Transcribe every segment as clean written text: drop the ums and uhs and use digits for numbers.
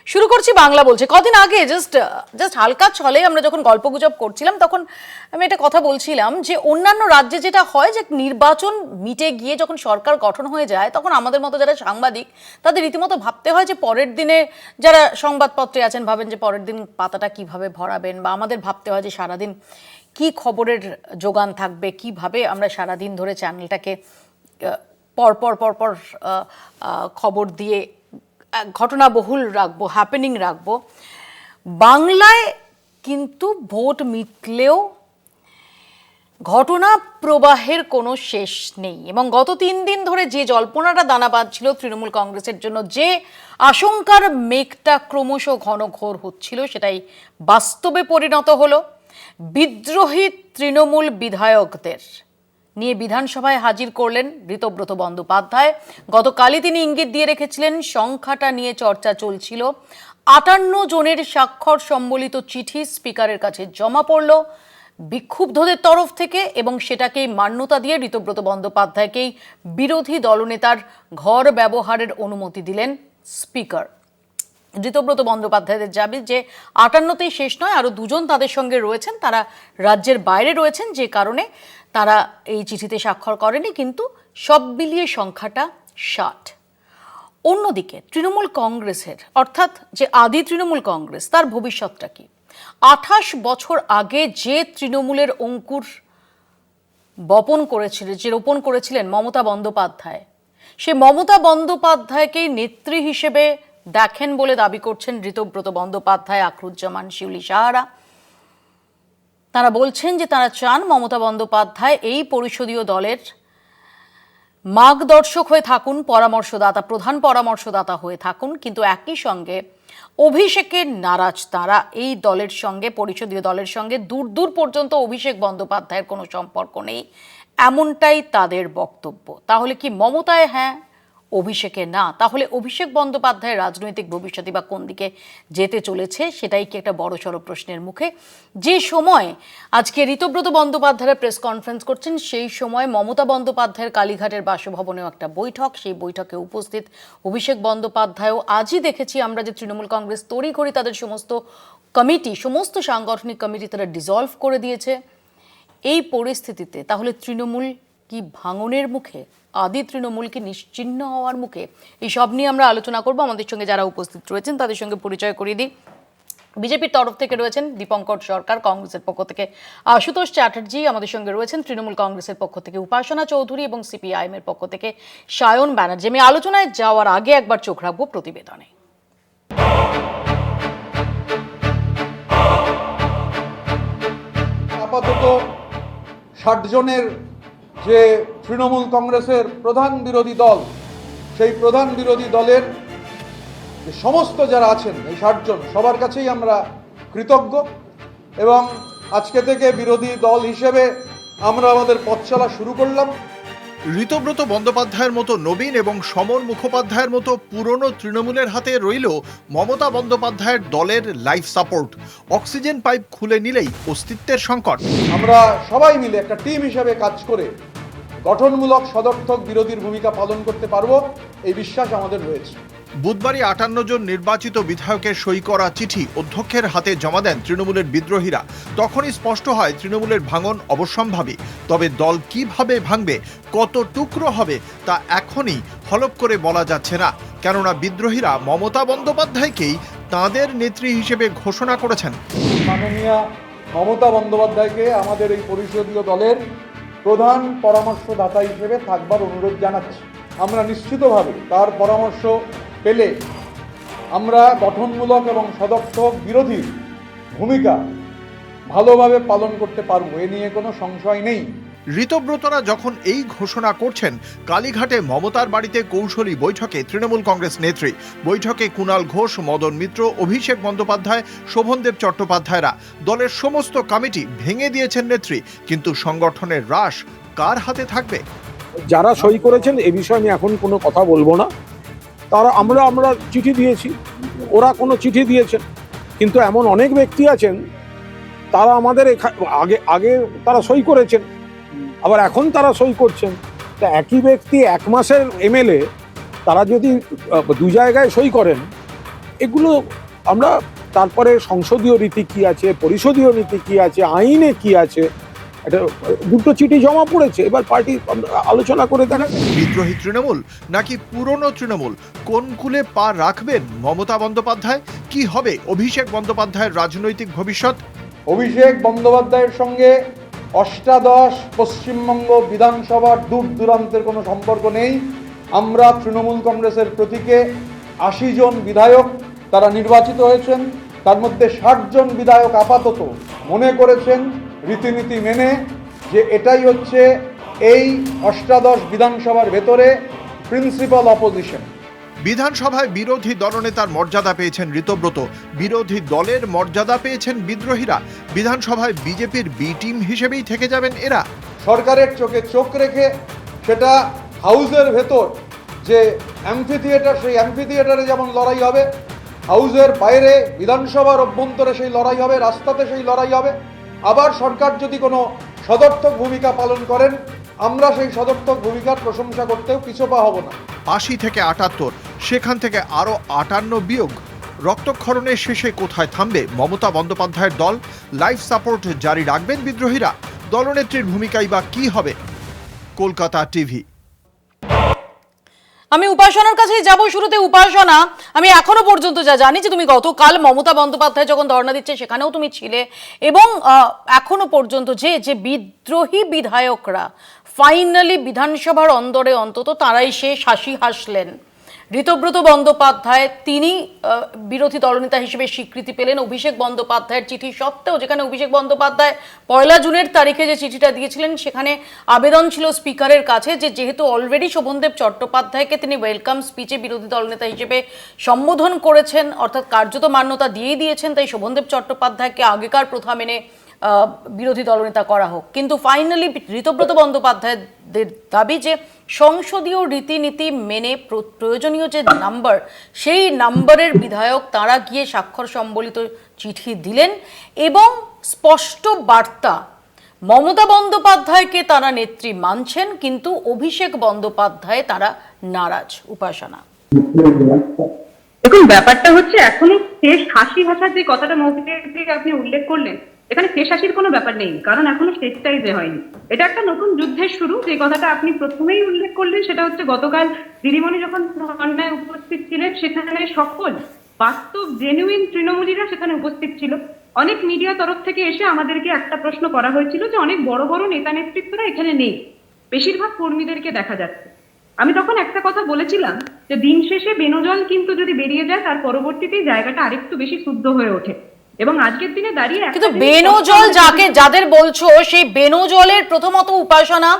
শুরু করছি বাংলা বলছে। কদিন আগে জাস্ট হালকা ছলে আমরা যখন গল্পগুজব করছিলাম তখন আমি একটা কথা বলছিলাম যে অন্যান্য রাজ্যে যেটা হয় যে নির্বাচন মিটে গিয়ে যখন সরকার গঠন হয়ে যায় তখন আমাদের মতো যারা সাংবাদিক তাদের রীতিমতো ভাবতে হয় যে পরের দিনে যারা সংবাদপত্রে আছেন ভাবেন যে পরের দিন পাতাটা কিভাবে ভরাবেন, বা আমাদের ভাবতে হয় যে সারাদিন কি খবরের যোগান থাকবে, কিভাবে আমরা সারাদিন ধরে চ্যানেলটাকে পরপর খবর দিয়ে ঘটনাবহুল রাখবো, হ্যাপেনিং রাখবো। বাংলায় কিন্তু ভোট মিটলেও ঘটনা প্রবাহের কোনো শেষ নেই, এবং গত 3 দিন ধরে যে জল্পনাটা দানা বাঁধছিল তৃণমূল কংগ্রেসের জন্য, যে আশঙ্কার মেঘটা ক্রমশ ঘনঘোর হচ্ছিল, সেটাই বাস্তবে পরিণত হলো। বিদ্রোহী তৃণমূল বিধায়কদের নিয়ে বিধানসভায় হাজির করলেন ঋতব্রত বন্দ্যোপাধ্যায়। গতকালই তিনি ইঙ্গিত দিয়ে রেখেছিলেন, সংখ্যাটা নিয়ে চর্চা চলছিল। 58 জনের স্বাক্ষর সম্বলিত চিঠি স্পিকারের কাছে জমা পড়ল বিক্ষুব্ধদের তরফ থেকে, এবং সেটাকেই মান্যতা দিয়ে ঋতব্রত বন্দ্যোপাধ্যায়কেই বিরোধী দলনেতার ঘর ব্যবহারের অনুমতি দিলেন স্পিকার। ঋতব্রত বন্দ্যোপাধ্যায়দের দাবি যে 58তেই শেষ নয়, আরও 2 জন তাদের সঙ্গে রয়েছেন, তারা রাজ্যের বাইরে রয়েছেন, যে কারণে তারা এই চিঠিতে স্বাক্ষর করেনি, কিন্তু সব মিলিয়ে সংখ্যাটা 60। অন্যদিকে তৃণমূল কংগ্রেসের, অর্থাৎ যে আদি তৃণমূল কংগ্রেস, তার ভবিষ্যৎটা কি? 28 বছর আগে যে তৃণমূলের অঙ্কুর রোপণ করেছিলেন মমতা বন্দ্যোপাধ্যায়, সে মমতা বন্দ্যোপাধ্যায়কেই নেত্রী হিসেবে দেখেন বলে দাবি করছেন ঋতব্রত বন্দ্যোপাধ্যায়, আখরুজ্জামান, শিউলি সাহারা। তারা বলছেন যে তারা চান মমতা বন্দ্যোপাধ্যায় এই পরিষদীয় দলের মার্গদর্শক হয়ে থাকুন, পরামর্শদাতা, প্রধান পরামর্শদাতা হয়ে থাকুন, কিন্তু একই সঙ্গে অভিষেকের নারাজ তারা। এই দলের সঙ্গে, পরিষদীয় দলের সঙ্গে দূর দূর পর্যন্ত অভিষেক বন্দ্যোপাধ্যায়ের কোনো সম্পর্ক নেই, এমনটাই তাদের বক্তব্য। তাহলে কি মমতায় হ্যাঁ, অভিষেকে না? তাহলে অভিষেক বন্দ্যোপাধ্যায়ের রাজনৈতিক ভবিষ্যৎ বা কোন দিকে যেতে চলেছে, সেটাই কি একটা বড়সড় প্রশ্নের মুখে? যে সময় আজকে ঋতব্রত বন্দ্যোপাধ্যায়ের প্রেস কনফারেন্স করছেন, সেই সময় মমতা বন্দ্যোপাধ্যায়ের কালীঘাটের বাসভবনেও একটা বৈঠক, সেই বৈঠকে উপস্থিত অভিষেক বন্দ্যোপাধ্যায়ও। আজই দেখেছি আমরা যে তৃণমূল কংগ্রেস তড়িঘড়ি তাদের সমস্ত কমিটি, সমস্ত সাংগঠনিক কমিটি তারা ডিসলভ করে দিয়েছে। এই পরিস্থিতিতে তাহলে তৃণমূল কি ভাঙনের মুখে? আদি তৃণমূল কি নিশ্চিহ্ন হওয়ার মুখে? এই সব নিয়ে আমরা আলোচনা করব। আমাদের সঙ্গে যারা উপস্থিত রয়েছেন তাদের সঙ্গে পরিচয় করিয়ে দিই। বিজেপির তরফ থেকে রয়েছেন দীপঙ্কর সরকার, কংগ্রেসের পক্ষ থেকে আশুতোষ চ্যাটার্জি, আমাদের সঙ্গে রয়েছেন তৃণমূল কংগ্রেসের পক্ষ থেকে উপাসনা চৌধুরী, এবং সিপিআইএম এর পক্ষ থেকে সায়ন ব্যানার্জি। আমি আলোচনায় যাওয়ার আগে একবার চোখ রাখবো প্রতিবেদনে। আপাতত 60 জনের যে তৃণমূল কংগ্রেসের প্রধান বিরোধী দল, সেই প্রধান বিরোধী দলের যে সমস্ত যারা আছেন, এই 60 জন সবার কাছেই আমরা কৃতজ্ঞ, এবং আজকে থেকে বিরোধী দল হিসেবে আমরা আমাদের পথ চলা শুরু করলাম। ঋতব্রত বন্দ্যোপাধ্যায়ের মতো নবীন এবং সমর মুখোপাধ্যায়ের মতো পুরনো তৃণমূলের হাতে রইল মমতা বন্দ্যোপাধ্যায়ের দলের লাইফ সাপোর্ট। অক্সিজেন পাইপ খুলে নিলেই অস্তিত্বের সংকট। আমরা সবাই মিলে একটা টিম হিসেবে কাজ করে গঠনমূলক সদর্থক বিরোধীর ভূমিকা পালন করতে পারবো, এই বিশ্বাস আমাদের রয়েছে। বুধবারই 58 জন নির্বাচিত বিধায়কের সই করা চিঠি অধ্যক্ষের হাতে জমা দেন তৃণমূলের বিদ্রোহীরা। তখনই স্পষ্ট হয় তৃণমূলের ভাঙন অবশ্যম্ভাবী। তবে দল কিভাবে ভাঙবে, কত টুকরো হবে, তা এখনই হলফ করে বলা যাচ্ছে না, কেননা বিদ্রোহীরা মমতা বন্দ্যোপাধ্যায়কেই তাঁদের নেত্রী হিসেবে ঘোষণা করেছেন। মাননীয়া মমতা বন্দ্যোপাধ্যায়কে আমাদের এই পরিষদীয় দলের প্রধান পরামর্শদাতা হিসেবে থাকবার অনুরোধ জানাচ্ছি। আমরা নিশ্চিতভাবে তার পরামর্শ পেলে আমরা গঠনমূলক এবং সদর্থক বিরোধীর ভূমিকা ভালোভাবে পালন করতে পারবো, এ নিয়ে কোনো সংশয় নেই। ঋতব্রতরা যখন এই ঘোষণা করছেন, কালীঘাটে মমতার বাড়িতে কৌশলী বৈঠকে তৃণমূল কংগ্রেস নেত্রী, বৈঠকে কুণাল ঘোষ, মদন মিত্র, অভিষেক বন্দ্যোপাধ্যায়, শোভনদেব চট্টোপাধ্যায়রা, দলের সমস্ত কমিটি ভেঙে দিয়েছেন নেত্রী। কিন্তু সংগঠনের রাশ কার হাতে থাকবে? যারা সই করেছেন এ বিষয়ে আমি এখন কোনো কথা বলবো না। তারা আমরা চিঠি দিয়েছি, ওরা কোনো চিঠি দিয়েছেন, কিন্তু এমন অনেক ব্যক্তি আছেন তারা আমাদের আগে তারা সই করেছেন, আবার এখন তারা সই করছেন। তা একই ব্যক্তি 1 মাসের এমএলএ, তারা যদি 2 জায়গায় সই করেন, এগুলো আমরা তারপরে সংসদীয় রীতি কি আছে, পরিষদীয় নীতি কি আছে, আইনে কি আছে, এটা দুটো চিঠি জমা পড়েছে, এবার পার্টি আলোচনা করে দেখা। বিদ্রোহী তৃণমূল নাকি পুরনো তৃণমূল, কোন কূলে পা রাখবেন মমতা বন্দ্যোপাধ্যায়? কি হবে অভিষেক বন্দ্যোপাধ্যায়ের রাজনৈতিক ভবিষ্যৎ? অভিষেক বন্দ্যোপাধ্যায়ের সঙ্গে অষ্টাদশ পশ্চিমবঙ্গ বিধানসভার দূর দূরান্তের কোনো সম্পর্ক নেই। আমরা তৃণমূল কংগ্রেসের প্রতীকে ৮০ জন বিধায়ক তারা নির্বাচিত হয়েছেন, তার মধ্যে ৬০ জন বিধায়ক আপাতত মনে করেছেন রীতিনীতি মেনে যে এটাই হচ্ছে এই অষ্টাদশ বিধানসভার ভেতরে প্রিন্সিপাল অপোজিশন। বিধানসভায় বিরোধী দলনেতার মর্যাদা পেয়েছেন ঋতব্রত, বিরোধী দলের মর্যাদা পেয়েছেন বিদ্রোহীরা। বিধানসভায় বিজেপির বি টিম হিসেবেই থেকে যাবেন এরা। সরকারের চোখে চোখ রেখে সেটা হাউসের ভেতর যে অ্যাম্ফি থিয়েটার, সেই অ্যাম্ফি থিয়েটারে যেমন লড়াই হবে, হাউসের বাইরে বিধানসভার অভ্যন্তরে সেই লড়াই হবে, রাস্তাতে সেই লড়াই হবে। আবার সরকার যদি কোনো সদর্থক ভূমিকা পালন করেন, আমরা সেই সদর্থক ভূমিকার প্রশংসা করতেও পিছপা হব না। ৮০ থেকে ৭৮, সেখান থেকে আরও ৫৮ বিয়োগ। রক্তক্ষরণের শেষে কোথায় থামবে মমতা বন্দ্যোপাধ্যায়ের দল? লাইফ সাপোর্ট জারি রাখবেন বিদ্রোহীরা? দলনেত্রীর ভূমিকাই বা কী হবে? কলকাতা টিভি। আমি উপাসনার কাছেই যাব। শুরুতে উপাসনা, আমি এখনো পর্যন্ত যা জানি যে তুমি গতকাল মমতা বন্দ্যোপাধ্যায় যখন ধর্ণা দিচ্ছে সেখানেও তুমি ছিলে, এবং এখনো পর্যন্ত যে বিদ্রোহী বিধায়করা ফাইনালি বিধানসভার অন্দরে অন্তত তারাই শেষ হাসি হাসলেন। ঋতব্রত বন্দ্যোপাধ্যায় তিনি বিরোধী দলনেতা হিসেবে স্বীকৃতি পেলেন অভিষেক বন্দ্যোপাধ্যায়ের চিঠি সত্ত্বেও, যেখানে অভিষেক বন্দ্যোপাধ্যায় ১ জুনের তারিখে যে চিঠিটা দিয়েছিলেন সেখানে আবেদন ছিল স্পিকারের কাছে যে যেহেতু অলরেডি শোভনদেব চট্টোপাধ্যায়কে তিনি ওয়েলকাম স্পিচে বিরোধী দলনেতা হিসেবে সম্বোধন করেছেন, অর্থাৎ কার্যত মান্যতা দিয়েই দিয়েছেন, তাই শোভনদেব চট্টোপাধ্যায়কে আগেকার প্রথা মেনে বিরোধী দলনেতা করা হোক। কিন্তু ফাইনালি ঋতব্রত বন্দ্যোপাধ্যায়দের দাবি যে সংসদীয় রীতিনীতি মেনে প্রয়োজনীয় যে নাম্বার, সেই নাম্বারের বিধায়ক তারা গিয়ে স্বাক্ষর সম্বলিত চিঠি দিলেন এবং স্পষ্ট বার্তা, মমতা বন্দ্যোপাধ্যায়কে তারা নেত্রী মানছেন কিন্তু অভিষেক বন্দ্যোপাধ্যায় তারা নারাজ। উপাসনা, দেখুন ব্যাপারটা হচ্ছে এখনো শেষ হাসি ভাষার যে কথাটা মৌখিক আপনি উল্লেখ করলেন, এখানে শেষ হাসির কোনো ব্যাপার নেই, কারণ এখনো শেষটাই যে হয়নি। এটা একটা নতুন যুদ্ধের শুরু। যে কথাটা আপনি প্রথমেই উল্লেখ করলেন সেটা হচ্ছে গতকাল দিদিমণি যখন ধর্নায় উপস্থিত ছিলেন সেখানে সকল বাস্তব জেনুইন তৃণমূলীরা সেখানে উপস্থিত ছিল। অনেক মিডিয়া তরফ থেকে এসে আমাদেরকে একটা প্রশ্ন করা হয়েছিল যে অনেক বড় বড় নেতা নেতৃত্বরা এখানে নেই, বেশিরভাগ কর্মীদেরকে দেখা যাচ্ছে। আমি তখন একটা কথা বলেছিলাম যে দিন শেষে বেনজল কিন্তু যদি বেরিয়ে যায় তার পরবর্তীতে জায়গাটা আরেকটু বেশি শুদ্ধ হয়ে ওঠে। এবং আজকের দিনে দাঁড়িয়ে কিন্তু বেনজল যাদের বলছো সেই বেনজলের প্রথমত উপাসনা,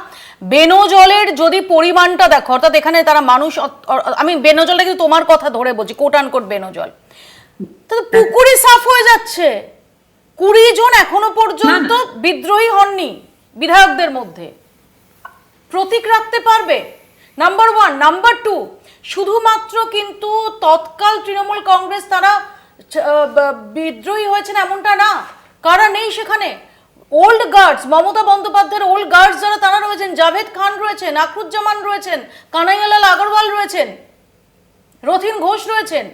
বেনজলের যদি পরিমাণটা দেখো, অর্থাৎ এখানে তারা মানুষ, আমি বেনজলটা কিন্তু তোমার কথা ধরে বলছি, কোট আনকোট বেনজল, পুকুরি সাফ হয়ে যাচ্ছে। ২০ জন এখনো পর্যন্ত বিদ্রোহী হননি বিধায়কদের মধ্যে। প্রতীক রাখতে পারবে? নাম্বার 1। নাম্বার 2, শুধুমাত্র কিন্তু তৎকাল তৃণমূল কংগ্রেস তারা বিদ্রোহী হয়েছেন এমনটা না, কারা নেই সেখানে। ওল্ড গার্ডস, মমতা বন্দ্যোপাধ্যায়ের ওল্ড গার্ডস যারা তারা রয়েছেন, জাভেদ খান রয়েছেন, আখরুজ্জামান রয়েছেন, কানাইয়ালাল আগরওয়াল রয়েছেন, রথিন ঘোষ রয়েছেন।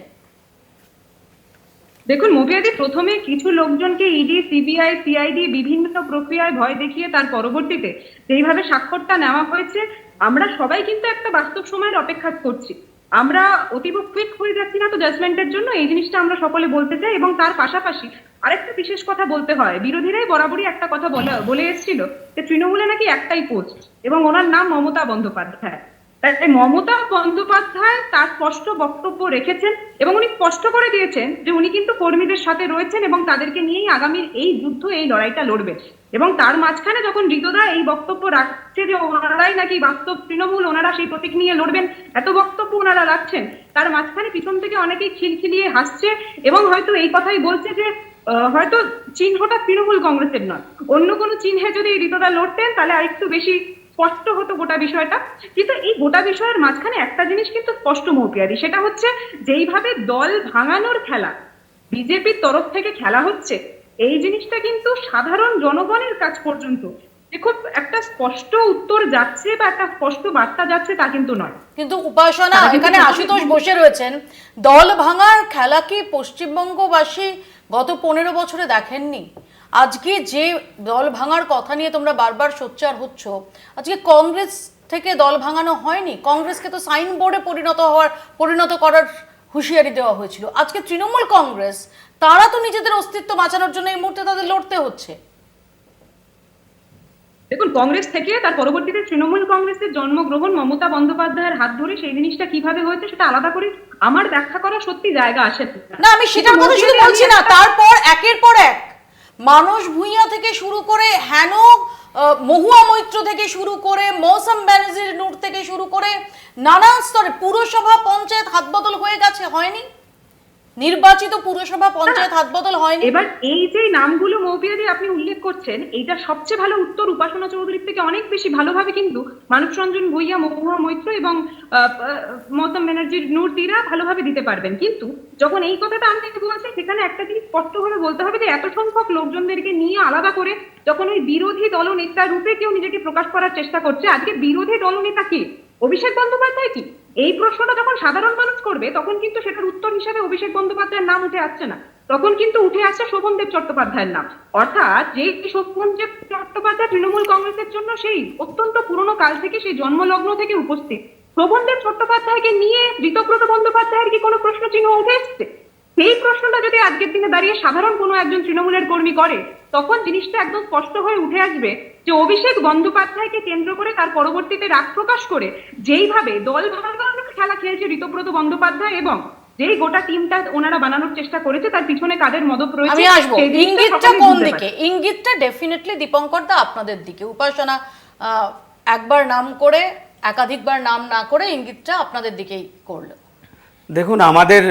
দেখুন মৌপিয়াদি, প্রথমে কিছু লোকজনকে ইডি, সিবিআই, সিআইডি বিভিন্ন প্রক্রিয়ায় ভয় দেখিয়ে তার পরবর্তীতে যেইভাবে স্বাক্ষরটা নেওয়া হয়েছে, আমরা সবাই কিন্তু একটা বাস্তব সময়ের অপেক্ষা করছি। আমরা অতীব কুইক হয়ে যাচ্ছি না তো জাজমেন্টের জন্য, এই জিনিসটা আমরা সকলে বলতে চাই। এবং তার পাশাপাশি আরেকটা বিশেষ কথা বলতে হয়, বিরোধীরাই বরাবরই একটা কথা বলে এসেছিল যে তৃণমূলে নাকি একটাই পোস্ট এবং ওনার নাম মমতা বন্দ্যোপাধ্যায়। তাই মমতা বন্দ্যোপাধ্যায় তার স্পষ্ট বক্তব্য রেখেছেন এবং উনি স্পষ্ট করে দিয়েছেন যে উনি কিন্তু কর্মীদের সাথে রয়েছেন এবং তাদেরকে নিয়েই আগামীর এই যুদ্ধ, এই লড়াইটা লড়বে। এবং তার মাঝখানে যখন ঋতদা এই বক্তব্য রাখছে যে ওনারাই নাকি বাস্তব তৃণমূল, ওনারা সেই প্রতীক নিয়ে লড়বেন, এত বক্তব্য ওনারা রাখছেন, তার মাঝখানে পিছন থেকে অনেকেই খিলখিলিয়ে হাসছে এবং হয়তো এই কথাই বলছে যে হয়তো চিহ্নটা তৃণমূল কংগ্রেসের নয়, অন্য কোনো চিহ্নে যদি ঋতদা লড়তেন তাহলে আরেকটু বেশি স্পষ্ট হতো গোটা বিষয়টা। কিন্তু এই গোটা বিষয়ের মাঝখানে একটা জিনিস কিন্তু স্পষ্ট মৌপিয়াদি, সেটা হচ্ছে যেইভাবে দল ভাঙানোর খেলা বিজেপির তরফ থেকে খেলা হচ্ছে, এই জিনিসটা কিন্তু সাধারণ জনগণের কাছ পর্যন্ত দেখুন, একটা স্পষ্ট উত্তর যাচ্ছে বা একটা স্পষ্ট বার্তা যাচ্ছে তা কিন্তু নয়। কিন্তু উপাসনা, তারা কিন্তু এখানে প্রথমে আশুতোষ বসে রয়েছেন, দল ভাঙার খেলা কি পশ্চিমবঙ্গবাসী গত 15 বছরে দেখেননি? আজকে যে দল ভাঙার কথা নিয়ে তোমরা বারবার সোচ্চার হচ্ছ, আজকে কংগ্রেস থেকে দল ভাঙানো হয়নি? কংগ্রেসকে তো সাইন বোর্ডে পরিণত করার হুঁশিয়ারি দেওয়া হয়েছিল। আজকে তৃণমূল কংগ্রেস, তারা তো নিজেদের অস্তিত্ব বাঁচানোর জন্য এই মুহূর্তে তাদের লড়তে হচ্ছে। দেখুন, কংগ্রেস থেকে তার পরবর্তীতে তৃণমূল কংগ্রেসের জন্মগ্রহণ মমতা বন্দ্যোপাধ্যায়ের হাত ধরে সেই জিনিসটা কিভাবে হয়েছে সেটা আলাদা করে আমার ব্যাখ্যা করা সত্যি জায়গা আসে না, আমি সেটার কথা শুধু বলছি না, তারপর একের পর এক মানস ভূঁইয়া থেকে শুরু করে হেন মহুয়া মৈত্র থেকে শুরু করে মৌসম ব্যানার্জির নূর থেকে শুরু করে নানান স্তরে পুরসভা পঞ্চায়েত হাতবদল হয়ে গেছে, হয়নি? নির্বাচিত পুরসভা পঞ্চায়েত হাতবদল হয়নি? এবার এই যে নামগুলো মৌপিয়াদি আপনি উল্লেখ করছেন, এইটা সবচেয়ে ভালো উত্তর উপাসনা চৌধুরীর থেকে অনেক বেশি ভালোভাবে কিন্তু মানস রঞ্জন ভূঁইয়া, মহুয়া মৈত্র এবং মৌসম ব্যানার্জির নূরদিরা ভালোভাবে দিতে পারবেন। কিন্তু যখন এই কথাটা আমি বলছি, সেখানে একটা জিনিস স্পষ্টভাবে বলতে হবে যে এত সংখ্যক লোকজনদেরকে নিয়ে আলাদা করে যখন ওই বিরোধী দলনেতা রূপে কেউ নিজেকে প্রকাশ করার চেষ্টা করছে, আজকে বিরোধী দলনেতা কি অভিষেক বন্দ্যোপাধ্যায় কি? এই প্রশ্নটা যখন সাধারণ মানুষ করবে, তখন কিন্তু সেটার উত্তর হিসেবে অভিষেক বন্দ্যোপাধ্যায়ের নাম উঠে আসছে না, তখন কিন্তু উঠে আসছে শোভনদেব চট্টোপাধ্যায়ের নাম। অর্থাৎ যে শোভনদেব চট্টোপাধ্যায় তৃণমূল কংগ্রেসের জন্য সেই অত্যন্ত পুরনো কাল থেকে, সেই জন্মলগ্ন থেকে উপস্থিত, শোভনদেব চট্টোপাধ্যায়কে নিয়ে ঋতব্রত বন্দ্যোপাধ্যায়ের কি কোনো প্রশ্ন চিহ্ন উঠে এসছে? সেই প্রশ্নটা যদি আজকের দিনে দাঁড়িয়ে সাধারণ কোনো একজন তৃণমূলের কর্মী করে, তখন জিনিসটা একদম স্পষ্ট হয়ে উঠে আসবে যে অভিষেক বন্দ্যোপাধ্যায়কে কেন্দ্র করে তার পরবর্তীতে রাগ প্রকাশ করে যেইভাবে দল ভাঙানোর খেলা খেলছে ঋতব্রত বন্দ্যোপাধ্যায় এবং যেই গোটা টিমটা ওনারা বানানোর চেষ্টা করেছে, তার পিছনে কাদের মদত রয়েছে। আমি আসবো, ইঙ্গিতটা কোন দিকে? ইঙ্গিতটা ডেফিনেটলি দীপঙ্কর দা আপনাদের দিকে। উপাসনা একবার নাম করে একাধিকবার নাম না করে ইঙ্গিতটা আপনাদের দিকেই করলো। দেখুন, আমাদের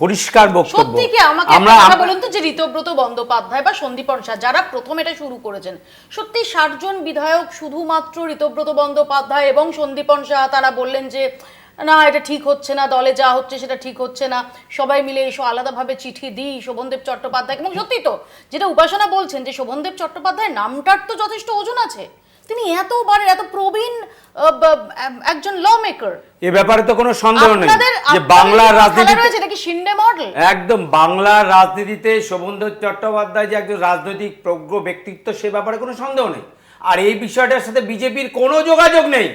পরিষ্কার বক্তব্য, সত্যি কি আমাকে একটা কথা বলুন তো, যে ঋতব্রত বন্দ্যোপাধ্যায় বা সন্দীপন শাহ যারা প্রথম এটা শুরু করেছেন, সত্যি 60 জন বিধায়ক শুধুমাত্র ঋতব্রত বন্দ্যোপাধ্যায় এবং সন্দীপন শাহ তারা বললেন যে না এটা ঠিক হচ্ছে না, দলে যা হচ্ছে সেটা ঠিক হচ্ছে না, সবাই মিলে এসো আলাদাভাবে চিঠি দিই শোভনদেব চট্টোপাধ্যায়। এবং সত্যি তো যেটা উপাসনা বলছেন যে শোভনদেব চট্টোপাধ্যায়ের নামটার তো যথেষ্ট ওজন আছে, তিনি এতবারের এত প্রবীণ একজন ল মেকার, এ ব্যাপারে তো কোনো সন্দেহ নেই যে বাংলার রাজনীতি রয়েছে নাকি শিন্ডে মডেল। একদম বাংলার রাজনীতিতে শোভনদেব চট্টোপাধ্যায় যে একজন রাজনৈতিক প্রজ্ঞ ব্যক্তিত্ব, সে ব্যাপারে কোনো সন্দেহ নেই। আর এই বিষয়টার সাথে বিজেপির কোনো যোগাযোগ নেই,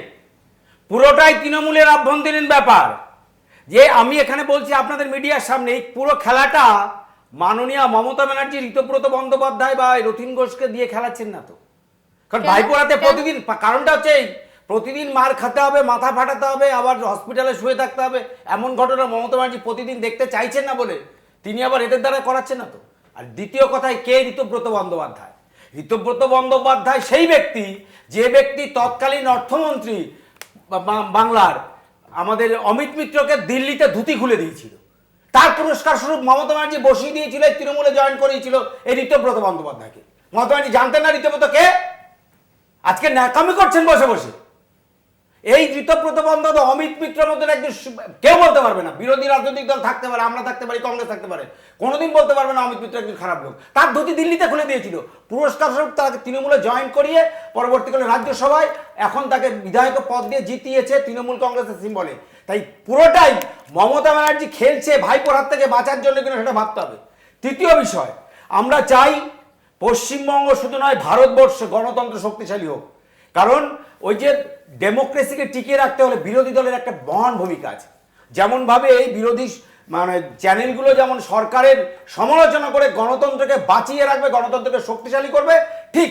পুরোটাই তৃণমূলের আভ্যন্তরীণ ব্যাপার। যে আমি এখানে বলছি আপনাদের মিডিয়ার সামনে, এই পুরো খেলাটা মাননীয় মমতা ব্যানার্জি ঋতব্রত বন্দ্যোপাধ্যায় বা রথীন ঘোষকে দিয়ে খেলাচ্ছেন না তো। কারণ ভাইপোরাতে প্রতিদিন, কারণটা হচ্ছে প্রতিদিন মার খেতে হবে, মাথা ফাটাতে হবে, আবার হসপিটালে শুয়ে থাকতে হবে, এমন ঘটনা মমতা ব্যানার্জি প্রতিদিন দেখতে চাইছেন না বলে তিনি আবার এদের দ্বারা করাচ্ছেন না তো। আর দ্বিতীয় কথায়, কে ঋতব্রত বন্দ্যোপাধ্যায়? ঋতব্রত বন্দ্যোপাধ্যায় সেই ব্যক্তি যে ব্যক্তি তৎকালীন অর্থমন্ত্রী বাংলার আমাদের অমিত মিত্রকে দিল্লিতে ধুতি খুলে দিয়েছিল, তার পুরস্কার স্বরূপ মমতা ব্যানার্জি বসিয়ে দিয়েছিল, তৃণমূলে জয়েন করিয়েছিল এই ঋতব্রত বন্দ্যোপাধ্যায়কে। মমতা ব্যানার্জি জানতেন না ঋতব্রত কে? আজকে ন্যাকামি করছেন বসে বসে। এই ঋতব্রত বন্দ্যোপাধ্যায় অমিত মিত্রের মধ্যে একজন, কেউ বলতে পারবে না, বিরোধী রাজনৈতিক দল থাকতে পারে, আমরা থাকতে পারি, কংগ্রেস থাকতে পারে, কোনোদিন বলতে পারবে না অমিত মিত্র একজন খারাপ লোক। তার ধুতি দিল্লিতে খুলে দিয়েছিল, পুরস্কার স্বরূপ তাকে তৃণমূলে জয়েন করিয়ে পরবর্তীকালে রাজ্যসভায় এখন তাকে বিধায়ক পদ দিয়ে জিতিয়েছে তৃণমূল কংগ্রেসের সিম্বলে। তাই পুরোটাই মমতা ব্যানার্জি খেলছে ভাইপোর হাত থেকে বাঁচার জন্য কিনা সেটা ভাবতে হবে। তৃতীয় বিষয়, আমরা চাই পশ্চিমবঙ্গ শুধু নয় ভারতবর্ষ গণতন্ত্র শক্তিশালী হোক। কারণ ওই যে ডেমোক্রেসিকে টিকিয়ে রাখতে হলে বিরোধী দলের একটা মহান ভূমিকা আছে। যেমনভাবে এই বিরোধী চ্যানেলগুলো যেমন সরকারের সমালোচনা করে গণতন্ত্রকে বাঁচিয়ে রাখবে, গণতন্ত্রকে শক্তিশালী করবে, ঠিক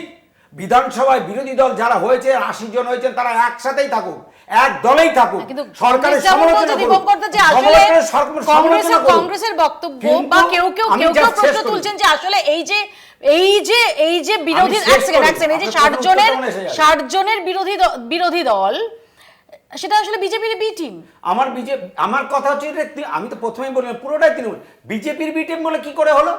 বিধানসভায় বিরোধী দল যারা হয়েছে 80 জন হয়েছেন, তারা একসাথেই থাকুক, এক দলেই থাকুক, সরকারের সমালোচনা করুক। কংগ্রেসের বক্তব্য বা কেউ কেউ প্রশ্ন তুলছেন যে আসলে এই যে বিরোধী 60 জনের বিরোধী দল, সেটা আসলে বিজেপির বি টিম। আমার কথা হচ্ছে, আমি তো প্রথমেই বললাম পুরোটাই তৃণমূল। বিজেপির বি টিম বলে কি করে হলো?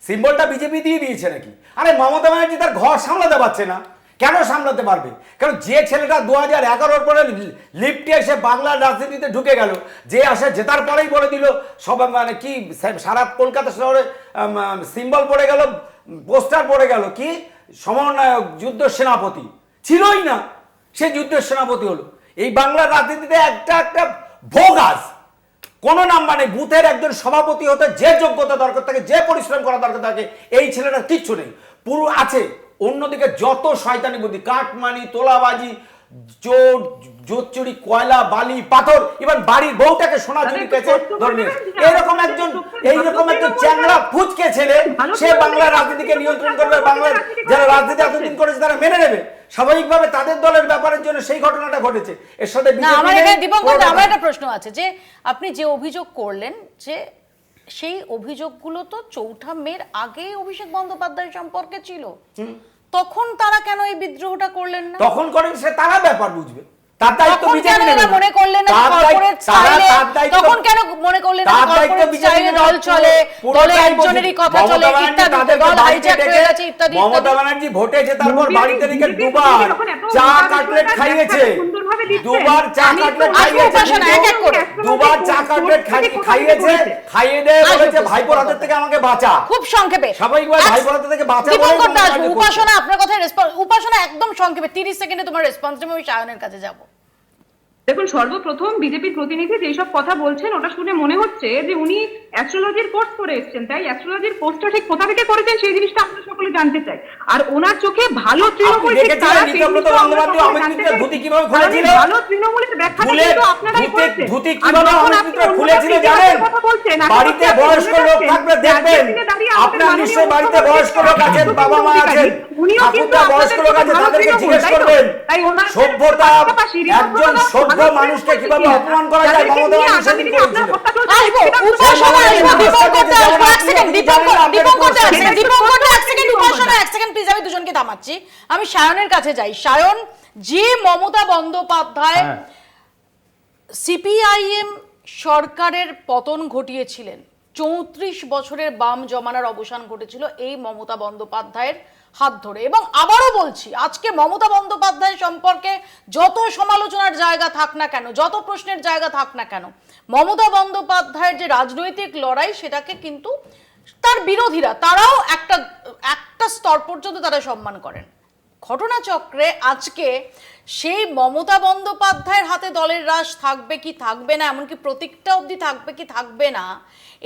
সিম্বলটা বিজেপি দিয়ে দিয়েছে নাকি? আরে মমতা ব্যানার্জি তার ঘর সামলাতে পারছে না, কেন সামলাতে পারবে? কারণ যে ছেলেটা 2011 পরে লিফটে এসে বাংলার রাজনীতিতে ঢুকে গেল, যে আসে জেতার পরেই বলে দিল সব কি সারা কলকাতা শহরে সিম্বল পড়ে গেল, পোস্টার পড়ে গেল, কি সমন্বয়ক, যুদ্ধ সেনাপতি, ছিলই না, সে যুদ্ধের সেনাপতি হলো। এই বাংলার রাজনীতিতে একটা একটা ভোগাস, কোনো নাম্বার নেই। বুথের একজন সভাপতি হতে যে যোগ্যতা দরকার থাকে, যে পরিশ্রম করা দরকার থাকে, এই ছেলেটা কিচ্ছু নেই। পুরো আছে অন্যদিকে যত শয়তানি বুদ্ধি, কাটমানি, তোলাবাজি, চোর, জোচ্চুরি, কয়লা, বালি, পাথর, ইভেন বাড়ির বউটাকে সোনা চুরি কেছে ধরে নিয়ে এইরকম একজন চ্যাংড়া ফুচকে ছেলে সে বাংলার রাজনীতিকে নিয়ন্ত্রণ করবে। বাংলার যারা রাজনীতি এতদিন করেছে তারা মেনে নেবে স্বাভাবিকভাবে, তাদের দলের ব্যাপারের জন্য সেই ঘটনাটা ঘটেছে। এর সাথে না, আমার এখানে দীপঙ্কর দা, আমার একটা প্রশ্ন আছে যে আপনি যে অভিযোগ করলেন যে সেই অভিযোগগুলো তো ৪ঠা মের আগেই অভিষেক বন্দ্যোপাধ্যায় সম্পর্কে ছিল, তখন তারা কেন এই বিদ্রোহটা করলেন না? তখন করেন সে তারা ব্যাপার বুঝবে, তার দায়িত্ব বিজেপি নেবে। মনে করলেন না কর্পোরেট স্টাইলে, তখন কেন মনে করলেন না কর্পোরেট স্টাইলে দল চলে, দলে একজনেরই কথা চলে, ইত্যাদি, দল হাইজ্যাক হয়ে গেছে ইত্যাদি। মমতা ব্যানার্জি ভোটে জেতার পর বাড়িতে রেখে দুবার চা কাটলেট খাইয়েছে, দুবার চা কাটলেট খাইয়েছে, দুবার চা কাটলেট খাইয়েছে, খাইয়ে দিয়ে বলেছে ভাইপোর হাতের থেকে আমাকে বাঁচা। খুব সংক্ষেপে স্বাভাবিকভাবে ভাইপোর হাত থেকে বাঁচা বলে দীপঙ্কর দাস, উপাসনা আপনার কথায় রেসপন্স, উপাসনা একদম সংক্ষেপে 30 সেকেন্ডে তোমার রেসপন্স দেব, আমি সায়নের কাছে যাব। দেখুন, সর্বপ্রথম বিজেপির প্রতিনিধি যেসব কথা বলছেন ওটা শুনে মনে হচ্ছে যে উনি অ্যাস্ট্রোলজির কোর্স করে এসেছেন, তাই অ্যাস্ট্রোলজির কোর্সটা ঠিক কোথা থেকে করেছেন সেই জিনিসটা আমরা সকলে জানতে চাই। আর ওনার চোখে ভালো তৃণমূল ঠিক তারা ভালো তৃণমূলের ব্যাখ্যা কিন্তু আপনারাই করেছেন। ধুতি কিভাবে অমিত্রা খুলেছিল জানেন? বাড়িতে বয়স্ক লোক থাকবে দেখবেন, আপনার নিশ্চয়ই বাড়িতে বয়স্ক লোক আছেন, বাবা মা আছেন, ঠাকুরদা বয়স্ক লোক আছে, তাদেরকে জিজ্ঞেস করবেন সভ্যতা একজন সভ্য মানুষকে কিভাবে অপমান করা যায়। মমতা ব্যানার্জি সেদিন করেছিল। আমি দুজনকে থামাচ্ছি, আমি সায়নের কাছে যাই। সায়ন, যে মমতা বন্দ্যোপাধ্যায় সিপিআইএম সরকারের পতন ঘটিয়েছিলেন, 34 বছরের বাম জমানার অবসান ঘটেছিল এই মমতা বন্দ্যোপাধ্যায়ের হাত ধরে। এবং আবারও বলছি, আজকে মমতা বন্দ্যোপাধ্যায় সম্পর্কে যত সমালোচনার জায়গা থাক না কেন, যত প্রশ্নের জায়গা থাক না কেন, মমতা বন্দ্যোপাধ্যায়ের যে রাজনৈতিক লড়াই সেটাকে কিন্তু তার বিরোধীরা তারাও একটা স্তর পর্যন্ত তারা সম্মান করেন। ঘটনাচক্রে আজকে সেই মমতা বন্দ্যোপাধ্যায়ের হাতে দলের রাশ থাকবে কি থাকবে না, এমনকি প্রতীকটা অবধি থাকবে কি থাকবে না,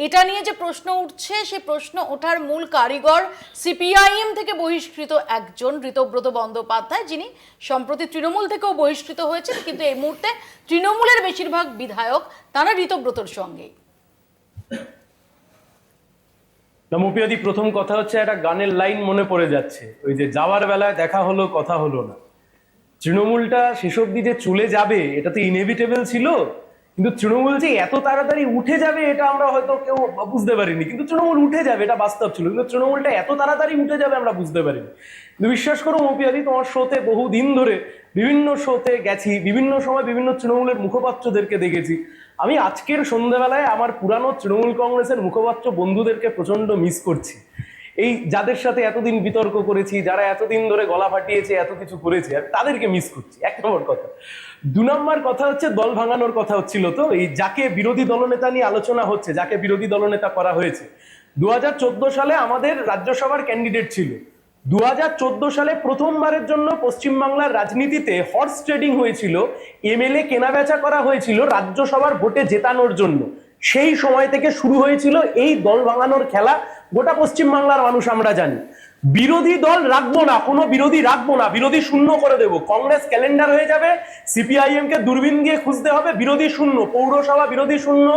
এটা নিয়ে যে প্রশ্ন উঠছে, সেই প্রশ্ন ওঠার মূল কারিগর সিপিআইএম থেকে বহিষ্কৃত একজন ঋতব্রত বন্দ্যোপাধ্যায়, যিনি সম্প্রতি তৃণমূল থেকেও বহিষ্কৃত হয়েছেন, কিন্তু এই মুহূর্তে তৃণমূলের বেশিরভাগ বিধায়ক তারা ঋতব্রতর সঙ্গেই। মুপিয়াদি, প্রথম কথা হচ্ছে একটা গানের লাইন মনে পড়ে যাচ্ছে, ওই যে যাওয়ার বেলায় দেখা হলো কথা হলো না। তৃণমূলটা শেষ অব্দি যে চলে যাবে এটা তো ইনএভিটেবল ছিল, কিন্তু তৃণমূল যে এত তাড়াতাড়ি উঠে যাবে এটা আমরা হয়তো কেউ বুঝতে পারিনি। কিন্তু তৃণমূল উঠে যাবে এটা বাস্তব ছিল, কিন্তু তৃণমূলটা এত তাড়াতাড়ি উঠে যাবে আমরা বুঝতে পারিনি। কিন্তু বিশ্বাস করো মুপিয়াদি, তোমার শোতে বহুদিন ধরে বিভিন্ন শোতে গেছি, বিভিন্ন সময় বিভিন্ন তৃণমূলের মুখপাত্রদেরকে দেখেছি। আমি আজকের সন্ধ্যাবেলায় আমার পুরানো তৃণমূল কংগ্রেসের মুখপাত্র বন্ধুদেরকে প্রচন্ড মিস করছি। এই যাদের সাথে এতদিন বিতর্ক করেছি, যারা এতদিন ধরে গলা ফাটিয়েছে, এত কিছু করেছে, আর তাদেরকে মিস করছি, 1 নম্বর কথা। 2 নম্বর কথা হচ্ছে দল ভাঙানোর কথা হচ্ছিল, তো এই যাকে বিরোধী দলনেতা নিয়ে আলোচনা হচ্ছে, যাকে বিরোধী দলনেতা করা হয়েছে, 2014 সালে আমাদের রাজ্যসভার ক্যান্ডিডেট ছিল। 2014 সালে প্রথমবারের জন্য পশ্চিমবাংলার রাজনীতিতে হর্স ট্রেডিং হয়েছিল, এমএলএ কেনাবেচা করা হয়েছিল রাজ্যসভার ভোটে জেতানোর জন্য। সেই সময় থেকে শুরু হয়েছিল এই দল ভাঙানোর খেলা। গোটা পশ্চিমবাংলার মানুষ আমরা জানি। বিরোধী দল রাখবো না, কোনো বিরোধী রাখবো না, বিরোধী শূন্য করে দেবো। কংগ্রেস ক্যালেন্ডার হয়ে যাবে, সিপিআইএম কে দূরবীন দিয়ে খুঁজতে হবে, বিরোধী শূন্য, পৌরসভা বিরোধী শূন্য,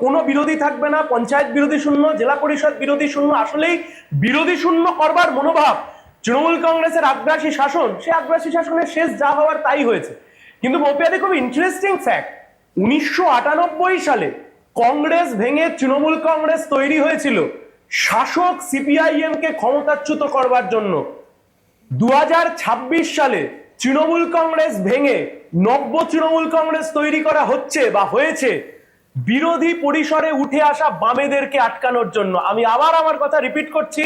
কোনো বিরোধী থাকবে না, পঞ্চায়েত বিরোধী শূন্য, জেলা পরিষদ বিরোধী শূন্য। আসলেই বিরোধী শূন্য করবার মনোভাব তৃণমূল কংগ্রেসের আগ্রাসী শাসন, সে আগ্রাসী শাসনের শেষ যা হওয়ার তাই হয়েছে। কিন্তু মোপিয়াদি, খুব ইন্টারেস্টিং ফ্যাক্ট, 1998 সালে কংগ্রেস ভেঙে তৃণমূল কংগ্রেস তৈরি হয়েছিল শাসক সিপিআইএম কে ক্ষমতাচ্যুত করবার জন্য। 2026 সালে তৃণমূল কংগ্রেস ভেঙে নব্য তৃণমূল কংগ্রেস তৈরি করা হচ্ছে বা হয়েছে বিরোধী পরিসরে উঠে আসা বামেদেরকে আটকানোর জন্য। আমি আবার আমার কথা রিপিট করছি,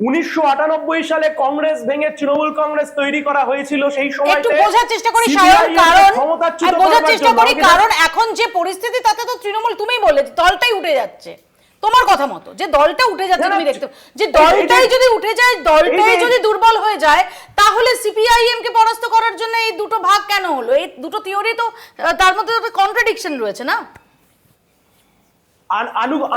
1998 সালে কংগ্রেস ভেঙে তৃণমূল কংগ্রেস তৈরি করা হয়েছিল। সেই সময় একটু বোঝার চেষ্টা করি কারণ এখন যে পরিস্থিতি তাতে তো তৃণমূল, তুমিই বললে দলটাই উঠে যাচ্ছে, তোমার কথা মতো যে দলটা উঠে যাচ্ছে, না, তুমি দেখতে যে এই দলটাই যে- যদি উঠে যায়, দলটাই এই যে- যদি দুর্বল হয়ে যায়, তাহলে সিপিআইএম কে পরাস্ত করার জন্য এই দুটো ভাগ কেন হলো? এই দুটো থিওরি তো তার মধ্যে তো কন্ট্রাডিকশন রয়েছে না?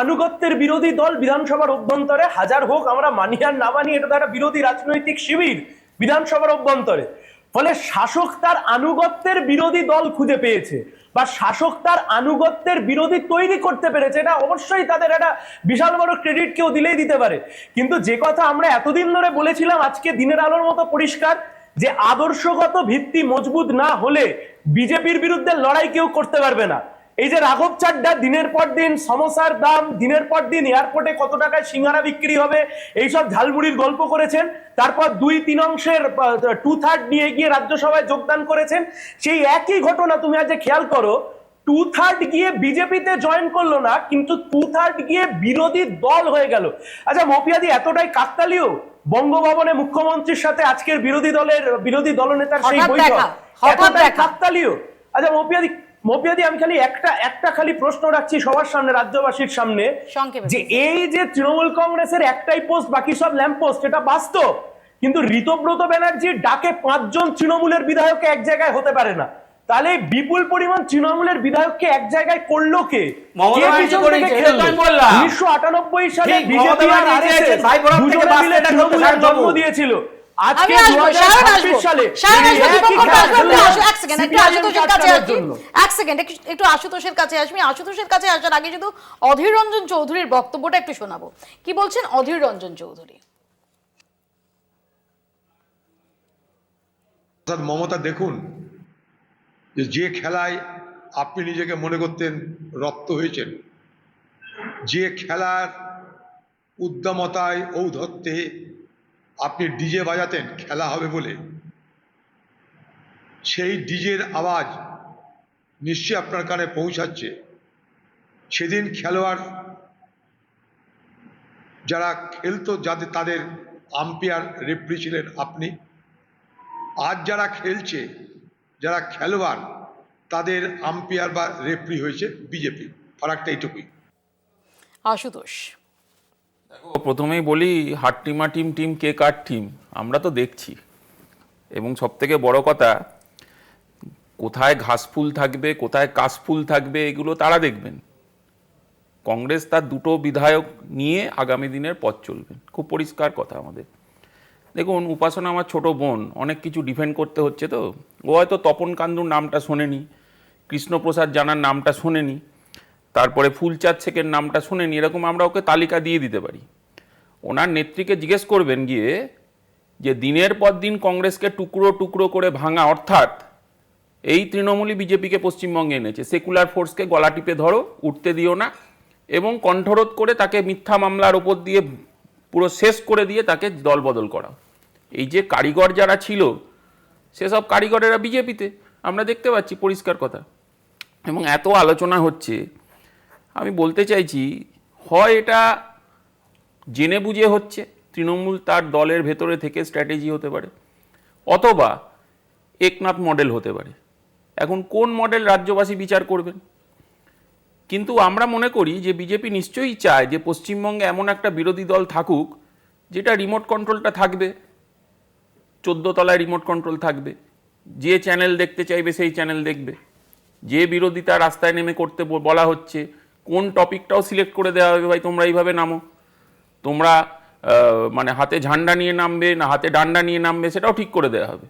আনুগত্যের বিরোধী দল বিধানসভার অভ্যন্তরে হাজার হোক, আমরা মানি আর না মানি, এটা তো একটা বিরোধী রাজনৈতিক শিবির বিধানসভার অভ্যন্তরে। ফলে শাসক তার আনুগত্যের বিরোধী দল খুঁজে পেয়েছে বা শাসক তার আনুগত্যের বিরোধী তৈরি করতে পেরেছে, এটা অবশ্যই তাদের একটা বিশাল বড় ক্রেডিট কেউ দিলেই দিতে পারে। কিন্তু যে কথা আমরা এতদিন ধরে বলেছিলাম আজকে দিনের আলোর মতো পরিষ্কার, যে আদর্শগত ভিত্তি মজবুত না হলে বিজেপির বিরুদ্ধে লড়াই কেউ করতে পারবে না। এই যে রাঘব চাড্ডা দিনের পর দিন সমোসার দাম, দিনের পর দিন এয়ারপোর্টে কত টাকায় সিঙ্গারা বিক্রি হবে, এইসব ঝালমুড়ির গল্প করেছেন, তারপর 2/3 অংশের 2/3 নিয়ে গিয়ে রাজ্যসভায় যোগদান করেছেন। সেই একই ঘটনা তুমি আজ খেয়াল করো, 2/3 গিয়ে বিজেপিতে জয়েন করলো না, কিন্তু 2/3 গিয়ে বিরোধী দল হয়ে গেল। আচ্ছা মফিয়াদি, এতটাই কাকতালীয় বঙ্গভবনে মুখ্যমন্ত্রীর সাথে আজকের বিরোধী দলনেতার সেই হঠাৎ বৈঠক, দেখা, হঠাৎ এতটাই দেখা। কাকতালীয়। আচ্ছা মফিয়াদি আমি খালি একটা খালি প্রশ্ন রাখছি সবার সামনে, রাজ্যবাসীর সামনে, সংক্ষেপে যে এই যে তৃণমূল কংগ্রেসের একটাই পোস্ট, বাকি সব ল্যাম্প পোস্ট, এটা বাস্তব। কিন্তু ঋতব্রত ব্যানার্জির ডাকে 5 জন তৃণমূলের বিধায়ক এক জায়গায় হতে পারে না, তাহলে এই বিপুল পরিমাণ তৃণমূলের বিধায়ককে এক জায়গায় করলো কে? মমতা কে ব্যানার্জি পিছন করেছে, থেকে এটা তো খেললো? আমি বললাম। 1998 সালে ঠিক, মমতা বিজেপি আর ব্যানার্জি RSS চেয়েছেন, ভাই বরাবর থেকে দুজনে মিলে বাঁচতে থাকবে, তৃণমূলের জন্ম থাকবো। দিয়েছিল। আমি আজকে আসবো, শায়ন আসবো, 2026 সালে শায়ন আসবো, এই দীপঙ্কর একই আসবো, খেলা আপনি এক সেকেন্ড, একটু CPIM আশুতোষের কাছে কাটানোর আসি, জন্য। এক সেকেন্ড, একটু আশুতোষের কাছে আসবি। আশুতোষের কাছে আসার আগে শুধু অধীর রঞ্জন চৌধুরীর বক্তব্যটা একটু শোনাবো। কি বলছেন অধীর রঞ্জন চৌধুরী? অর্থাৎ মমতা, দেখুন যে খেলায় আপনি নিজেকে মনে করতেন রপ্ত হয়েছেন, যে খেলার উদ্দামতায় ঔদ্ধত্যে আপনি ডিজে বাজাতেন খেলা হবে বলে, সেই ডিজের আওয়াজ নিশ্চয়ই আপনার কানে পৌঁছাচ্ছে। সেদিন খেলোয়াড় যারা খেলতো, তাদের আম্পায়ার রেফারি ছিলেন আপনি। আজ যারা খেলছে, যারা খেলোয়াড়, তাদের আম্পায়ার বা রেফারি হয়েছে বিজেপি। ফারাকটা এইটুকুই। আশুতোষ, প্রথমেই বলি, হাট্টিমা টিম কে কার টিম আমরা তো দেখছি। এবং সবথেকে বড় কথা, কোথায় ঘাসফুল থাকবে কোথায় কাশফুল থাকবে এগুলো তারা দেখবেন। কংগ্রেস তার 2টো বিধায়ক নিয়ে আগামী দিনের পথ চলবেন, খুব পরিষ্কার কথা আমাদের। দেখুন, উপাসনা আমার ছোট বোন, অনেক কিছু ডিফেন্ড করতে হচ্ছে, তো ও হয়তো তপন কান্দুর নামটা শোনেনি, কৃষ্ণপ্রসাদ জানার নামটা শোনেনি, তারপরে ফুলচাঁদ শেখের নামটা শোনেনি, এরকম আমরা ওকে তালিকা দিয়ে দিতে পারি। ওনার নেত্রীকে জিজ্ঞেস করবেন গিয়ে যে দিনের পর দিন কংগ্রেসকে টুকরো টুকরো করে ভাঙা, অর্থাৎ এই তৃণমূলই বিজেপিকে পশ্চিমবঙ্গে এনেছে। সেকুলার ফোর্সকে গলা টিপে ধরো, উঠতে দিও না, এবং কণ্ঠরোধ করে তাকে মিথ্যা মামলার ওপর দিয়ে পুরো শেষ করে দিয়ে তাকে দলবদল করা। এই যে কারিগর যারা ছিল, সেসব কারিগরেরা বিজেপিতে, আমরা দেখতে পাচ্ছি পরিষ্কার কথা। এবং এত আলোচনা হচ্ছে, আমি বলতে চাইছি, হয় এটা জেনে বুঝে হচ্ছে, তৃণমূল তার দলের ভেতরে থেকে স্ট্র্যাটেজি হতে পারে, অথবা একনাথ মডেল হতে পারে। এখন কোন মডেল রাজ্যবাসী বিচার করবেন। কিন্তু আমরা মনে করি যে বিজেপি নিশ্চয়ই চায় যে পশ্চিমবঙ্গে এমন একটা বিরোধী দল থাকুক যেটা রিমোট কন্ট্রোলটা থাকবে, 14 তলায় রিমোট কন্ট্রোল থাকবে, যে চ্যানেল দেখতে চাইবে সেই চ্যানেল দেখবে, যে বিরোধিতা রাস্তায় নেমে করতে বলা হচ্ছে কোন টপিকটাও সিলেক্ট করে দেওয়া হবে, ভাই তোমরা এইভাবে নামো, তোমরা মানে হাতে ঝান্ডা নিয়ে নামবে না হাতে ডান্ডা নিয়ে নামবে সেটাও ঠিক করে দেওয়া হবে।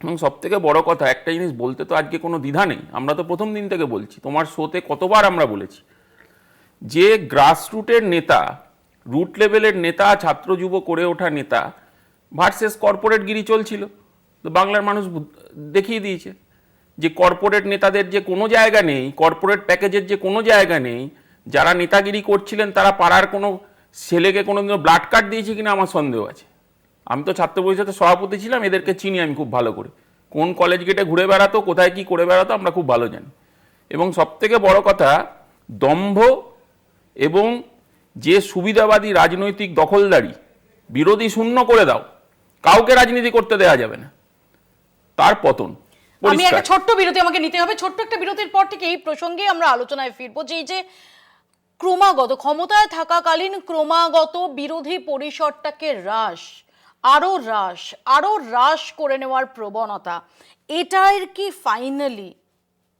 এবং সবথেকে বড় কথা, একটা জিনিস বলতে তো আজকে কোনো দ্বিধা নেই, আমরা তো প্রথম দিন থেকে বলছি, তোমার শোতে কতবার আমরা বলেছি, যে গ্রাসরুটের নেতা, রুট লেভেলের নেতা, ছাত্র যুব করে ওঠা নেতা ভার্সেস কর্পোরেটগিরি চলছিল। তো বাংলার মানুষ দেখিয়ে দিয়েছে যে কর্পোরেট নেতাদের যে কোনো জায়গা নেই, কর্পোরেট প্যাকেজের যে কোনো জায়গা নেই। যারা নেতাগিরি করছিলেন তারা পাড়ার কোনো ছেলেকে কোনোদিনও ব্লাড কার্ড দিয়েছে কিনা আমার সন্দেহ আছে। আমি তো ছাত্র পরিষদের সভাপতি ছিলাম, এদেরকে চিনি আমি খুব ভালো করে, কোন কলেজ গেটে ঘুরে বেড়াতো, কোথায় কি করে বেড়াতো আমরা খুব ভালো জানি। এবং সবথেকে বড় কথা, দম্ভ এবং যে সুবিধাবাদী রাজনৈতিক দখলদারি, বিরোধী শূন্য করে দাও, কাউকে রাজনীতি করতে দেওয়া যাবে না, তার পতন আমি একটা ছোট্ট বিরতি আমাকে নিতে হবে। ছোট্ট একটা বিরতির পর থেকে এই প্রসঙ্গে আমরা আলোচনায় ফিরবো, যে এই যে ক্রমাগত ক্ষমতায় থাকাকালীন ক্রমাগত বিরোধী পরিসরটাকে আরো হ্রাস করে নেওয়ার প্রবণতা, এটার কি ফাইনালি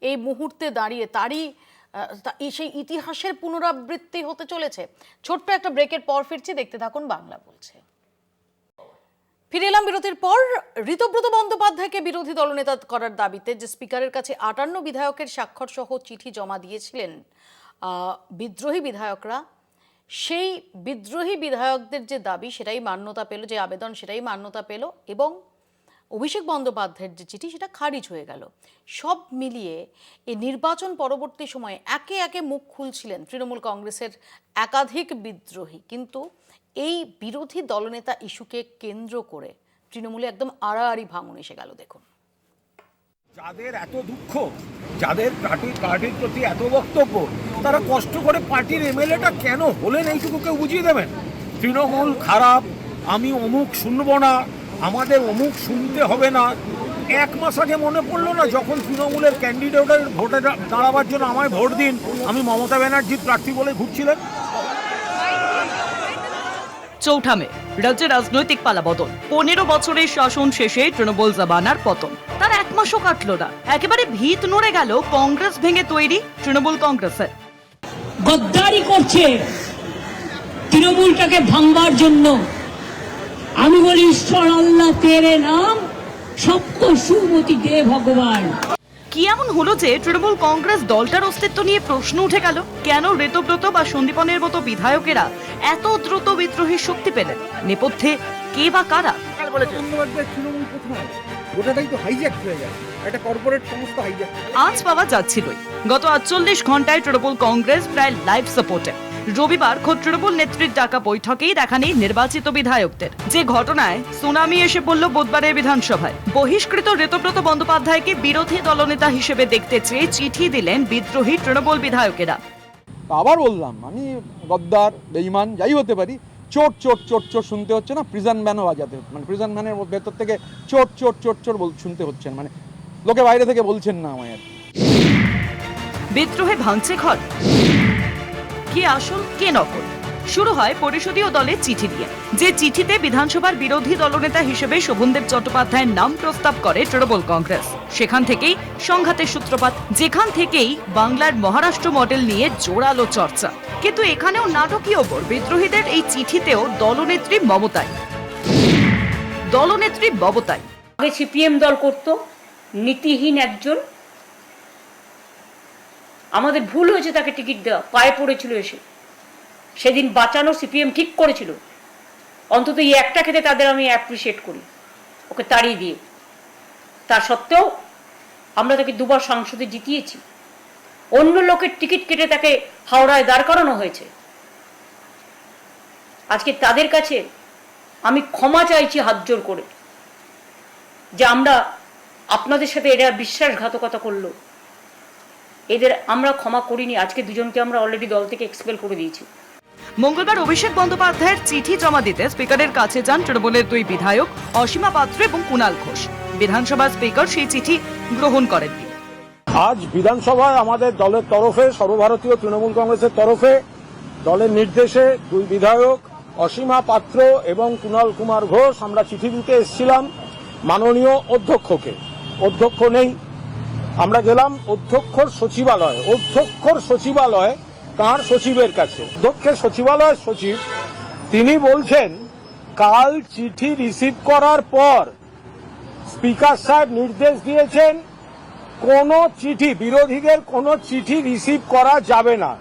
এই মুহূর্তে দাঁড়িয়ে সেই ইতিহাসের পুনরাবৃত্তি হতে চলেছে? ছোট্ট একটা ব্রেকের পর ফিরছি, দেখতে থাকুন বাংলা বলছে। ফিরে এলাম বিরতির পর। ঋতব্রত বন্দ্যোপাধ্যায়কে বিরোধী দলনেতা করার দাবিতে যে স্পিকারের কাছে 58 বিধায়কের স্বাক্ষর সহ চিঠি জমা দিয়েছিলেন বিদ্রোহী বিধায়করা, সেই বিদ্রোহী বিধায়কদের যে দাবি সেটাই মান্যতা পেল, যে আবেদন সেটাই মান্যতা পেল, এবং অভিষেক বন্দ্যোপাধ্যায়ের যে চিঠি সেটা খারিজ হয়ে গেল। সব মিলিয়ে এই নির্বাচন পরবর্তী সময়ে একে একে মুখ খুলছিলেন তৃণমূল কংগ্রেসের একাধিক বিদ্রোহী, কিন্তু এই বিরোধী দলনেতা ইস্যুকে কেন্দ্র করে তৃণমূলে একদম আড়াআড়ি ভাঙন এসে গেল। দেখুন, যাদের এত দুঃখ, যাদের পার্টির প্রতি এত বক্তব্য, তারা কষ্ট করে পার্টির এমএলএটা কেন হলেন এইটুকু কেউ বুঝিয়ে দেবেন? তৃণমূল খারাপ, আমি অমুক শুনবো না, আমাদের অমুক শুনতে হবে না। 1 মাস আগে মনে পড়লো না যখন তৃণমূলের ক্যান্ডিডেটের ভোটে দাঁড়াবার জন্য আমায় ভোট দিন, আমি মমতা ব্যানার্জির প্রার্থী বলে ঘুরছিলেন। চৌঠা মে রাজ্যে রাজনৈতিক পালাবদল। 15 বছরের শাসন শেষে তৃণমূল জামানার পতন। তার 1 মাসও কাটলো না, একেবারে ভিত নড়ে গেল কংগ্রেস ভেঙে তৈরি তৃণমূল কংগ্রেসের। গদ্দারি করছে তৃণমূলটাকে ভাঙবার জন্য। আমি বলি, ঈশ্বর আল্লাহ তেরে নাম সবকো সুমতি দে ভগবান। কি এমন হলো যে তৃণমূল কংগ্রেস দলটার অস্তিত্ব নিয়ে প্রশ্ন উঠে গেল? কেন ঋতব্রত বা সন্দীপনের মতো বিধায়কেরা এত দ্রুত বিদ্রোহীর শক্তি পেলেন? নেপথ্যে কে বা কারা? আজ পাওয়া যাচ্ছিলই, গত 48 ঘন্টায় তৃণমূল কংগ্রেস প্রায় লাইভ সাপোর্টে। রবিবার খোদ তৃণমূল নেত্রীর ডাকা বৈঠকেই দেখা নেই নির্বাচিত বিধায়কদের, যে ঘটনায় সুনামি এসে পড়ল বুধবারের বিধানসভায়। বহিষ্কৃত ঋতব্রত বন্দ্যোপাধ্যায়কে বিরোধী দলনেতা হিসেবে দেখতে চেয়ে চিঠি দিলেন বিদ্রোহী তৃণমূল বিধায়কেরা। আবার বললাম, আমি গদ্দার, বেঈমান যাই হতে পারি, চোট চোট চোট চোট শুনতে হচ্ছে না, প্রিজন ভ্যানও বাজাতে, মানে প্রিজন ভ্যানের ভেতর থেকে চোট চোট চোট চোট শুনতে হচ্ছে, মানে লোকে বাইরে থেকে বলছেন না আমায়। বিদ্রোহে ভাঙছে ঘর, কে আসল কে নকল? শুরু হয় পরিষদীয় দলের চিঠি দিয়ে, যে চিঠিতে বিধানসভার বিরোধী দলনেতা হিসেবে শোভনদেব চট্টোপাধ্যায়ের নাম প্রস্তাব করে তৃণমূল কংগ্রেস। সেখান থেকেই সংঘাতের সূত্রপাত, যেখান থেকেই বাংলার মহারাষ্ট্র মডেল নিয়ে জোরালো চর্চা। কিন্তু এখানেও নাটকীয় ওপর বিদ্রোহীদের এই চিঠিতেও দলনেত্রী মমতাই। আগে সিপিএম দল করত, নীতিহীন একজন। আমাদের ভুল হয়েছে তাকে টিকিট দেওয়া, পায়ে পড়েছিল এসে। সেদিন বাঁচানো সিপিএম ঠিক করেছিল, অন্তত এই একটা ক্ষেত্রে তাদের আমি অ্যাপ্রিসিয়েট করি, ওকে তাড়িয়ে দিয়ে। তা সত্ত্বেও আমরা তাকে 2 বার সংসদে জিতিয়েছি। অন্য লোকের টিকিট কেটে তাকে হাওড়ায় দাঁড় করানো হয়েছে। আজকে তাদের কাছে আমি ক্ষমা চাইছি হাত জোর করে, যে আমরা আপনাদের সাথে এরা বিশ্বাসঘাতকতা করলো, এদের আমরা ক্ষমা করিনি। আজকে দুজনকে আমরা অলরেডি দল থেকে এক্সপেল করে দিয়েছি। মঙ্গলবার অভিষেক বন্দ্যোপাধ্যায়ের চিঠি জমা দিতে স্পিকারের কাছে যান তৃণমূলের 2 বিধায়ক অসীমা পাত্র এবং কুণাল ঘোষ। বিধানসভার স্পিকার সেই চিঠি গ্রহণ করেননি। আজ বিধানসভায় আমাদের দলের তরফে, সর্বভারতীয় তৃণমূল কংগ্রেসের তরফে দলের নির্দেশে 2 বিধায়ক অসীমা পাত্র এবং কুণাল কুমার ঘোষ আমরা চিঠি দিতে এসেছিলাম মাননীয় অধ্যক্ষকে। অধ্যক্ষ নেই, আমরা গেলাম অধ্যক্ষর সচিবালয় তাঁর সচিবের কাছে। অধ্যক্ষের সচিবালয়ের সচিব তিনি বলছেন, কাল চিঠি রিসিভ করার পর স্পিকার সাহেব নির্দেশ দিয়েছেন কোনো চিঠি, বিরোধীদের কোনো চিঠি রিসিভ করা যাবে না।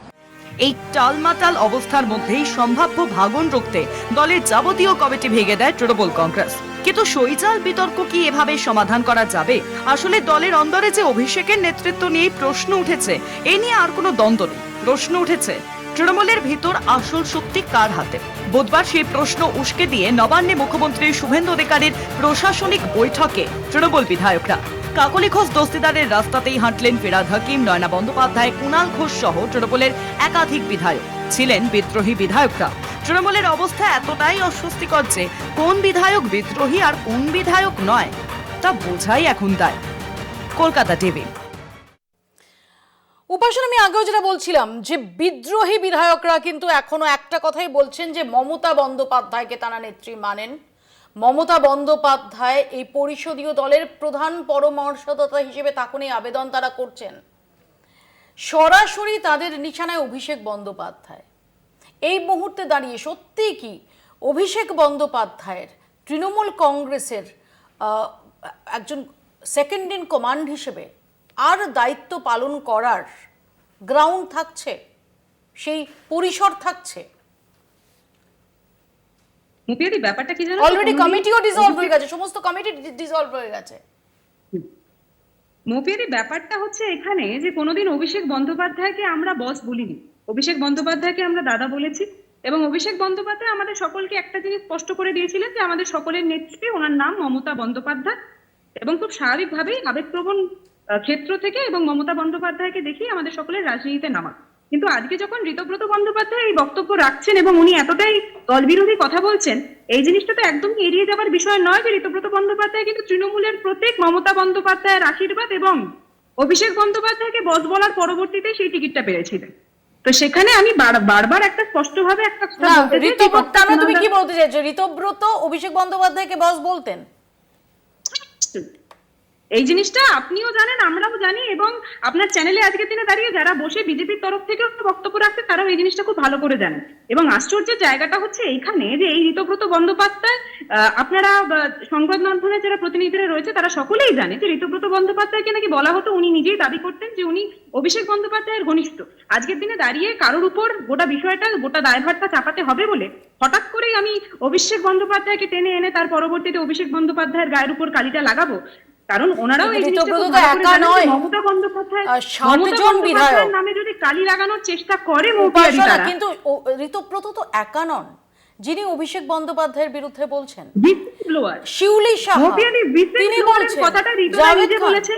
এই টালমাটাল অবস্থার মধ্যেই সম্ভাব্য ভাঙন রুখতে দলের যাবতীয় কমিটি ভেঙে দেয় তৃণমূল কংগ্রেস। কিন্তু শৈজাল বিতর্ক কি এভাবে সমাধান করা যাবে? আসলে দলের অন্দরে যে অভিষেকের নেতৃত্ব নিয়ে প্রশ্ন উঠেছে, এ নিয়ে আর কোনো দ্বন্দ্ব নেই। প্রশ্ন উঠেছে তৃণমূলের ভিতর আসল শক্তি কার হাতে। বুধবার সেই প্রশ্ন উস্কে দিয়ে নবান্নে মুখ্যমন্ত্রী শুভেন্দু অধিকারীর প্রশাসনিক বৈঠকে তৃণমূল বিধায়করা কাকলি ঘোষ দস্তিদারের রাস্তাতেই হাঁটলেন ফিরহাদ হাকিম, নয়না বন্দ্যোপাধ্যায়, কুণাল ঘোষ সহ তৃণমূলের একাধিক বিধায়ক। ছিলেন বিদ্রোহী বিধায়করা। তৃণমূলের অবস্থা এতটাই অস্বস্তিকর যে কোন বিধায়ক বিদ্রোহী আর কোন বিধায়ক নয় তা বোঝাই এখন দায়। কলকাতা টিভি। উপাসনা, আমি আগেও যেটা বলছিলাম যে বিদ্রোহী বিধায়করা কিন্তু এখনো একটা কথাই বলছেন যে মমতা বন্দ্যোপাধ্যায়কে তারা নেত্রী মানেন। মমতা বন্দ্যোপাধ্যায় এই পরিষদীয় দলের প্রধান পরামর্শদাতা হিসেবে তখনই আবেদন তারা করছেন। সরাসরি তাদের নিশানায় অভিষেক বন্দ্যোপাধ্যায়। এই মুহূর্তে দাঁড়িয়ে সত্যি কি অভিষেক বন্দ্যোপাধ্যায়ের তৃণমূল কংগ্রেসের একজন সেকেন্ড ইন কমান্ড হিসেবে আর দায়িত্ব পালন করার গ্রাউন্ড থাকছে, সেই পরিসর থাকছে? ব্যাপারটা কি জানো, অলরেডি কমিটিও ডিসলভ হয়ে গেছে, সমস্ত কমিটি ডিসলভ হয়ে গেছে। মৌপিয়াদি, ব্যাপারটা হচ্ছে এখানে যে কোনোদিন অভিষেক বন্দ্যোপাধ্যায়কে আমরা বস বলিনি, অভিষেক বন্দ্যোপাধ্যায়কে আমরা দাদা বলেছি। এবং অভিষেক বন্দ্যোপাধ্যায় আমাদের সকলকে একটা জিনিস স্পষ্ট করে দিয়েছিলেন যে আমাদের সকলের নেত্রী, ওনার নাম মমতা বন্দ্যোপাধ্যায়। এবং খুব স্বাভাবিকভাবেই আবেগপ্রবণ ক্ষেত্র থেকে এবং মমতা বন্দ্যোপাধ্যায়কে দেখেই আমাদের সকলের রাজনীতিতে নামা। কিন্তু আজকে যখন ঋতব্রত বন্দ্যোপাধ্যায় এই বক্তব্য রাখছেন এবং উনি এতটাই দলবিরোধী কথা বলছেন, এই জিনিসটা তো একদমই এড়িয়ে যাওয়ার বিষয় নয় যে ঋতব্রত বন্দ্যোপাধ্যায় কিন্তু তৃণমূলের প্রত্যেক মমতা বন্দ্যোপাধ্যায়ের আশীর্বাদ এবং অভিষেক বন্দ্যোপাধ্যায়কে বস বলার পরবর্তীতে সেই টিকিটটা পেয়েছিলেন। তো সেখানে আমি বারবার একটা স্পষ্টভাবে একটা কথা বলতে চাই। ঋতব্রত, তুমি কি বলতে চাইছো? ঋতব্রত অভিষেক বন্দ্যোপাধ্যায়কে বস বলতেন? এই জিনিসটা আপনিও জানেন, আমরাও জানি, এবং আপনার চ্যানেলে আজকের দিনে দাঁড়িয়ে যারা বসে বিজেপির তরফ থেকে বক্তব্য রাখছে তারাও এই জিনিসটা খুব ভালো করে জানেন। এবং আশ্চর্যের জায়গাটা হচ্ছে এইখানে যে এই ঋতব্রত বন্দ্যোপাধ্যায়, আপনারা সংবাদ মাধ্যমে যারা প্রতিনিধিরা রয়েছে তারা সকলেই জানে যে ঋতব্রত বন্দ্যোপাধ্যায়কে নাকি বলা হতো, উনি নিজেই দাবি করতেন যে উনি অভিষেক বন্দ্যোপাধ্যায়ের ঘনিষ্ঠ। আজকের দিনে দাঁড়িয়ে কারোর উপর গোটা বিষয়টা, গোটা দায়ভারটা চাপাতে হবে বলে হঠাৎ করেই আমি অভিষেক বন্দ্যোপাধ্যায়কে টেনে এনে তার পরবর্তীতে অভিষেক বন্দ্যোপাধ্যায়ের গায়ের উপর কালিটা লাগাবো? কারণ ওনারাও এই মমতা বন্দ্যোপাধ্যায় 7 জন বিধায়ক নামে যদি কালি লাগানোর চেষ্টা করে, কিন্তু ঋতব্রত তো একা নন যিনি অভিষেক বন্দ্যোপাধ্যায়ের বিরুদ্ধে বলছেন। শিউলি সাহা তিনি বলছেন, কথাটা ঋতুরা নিজে বলেছে।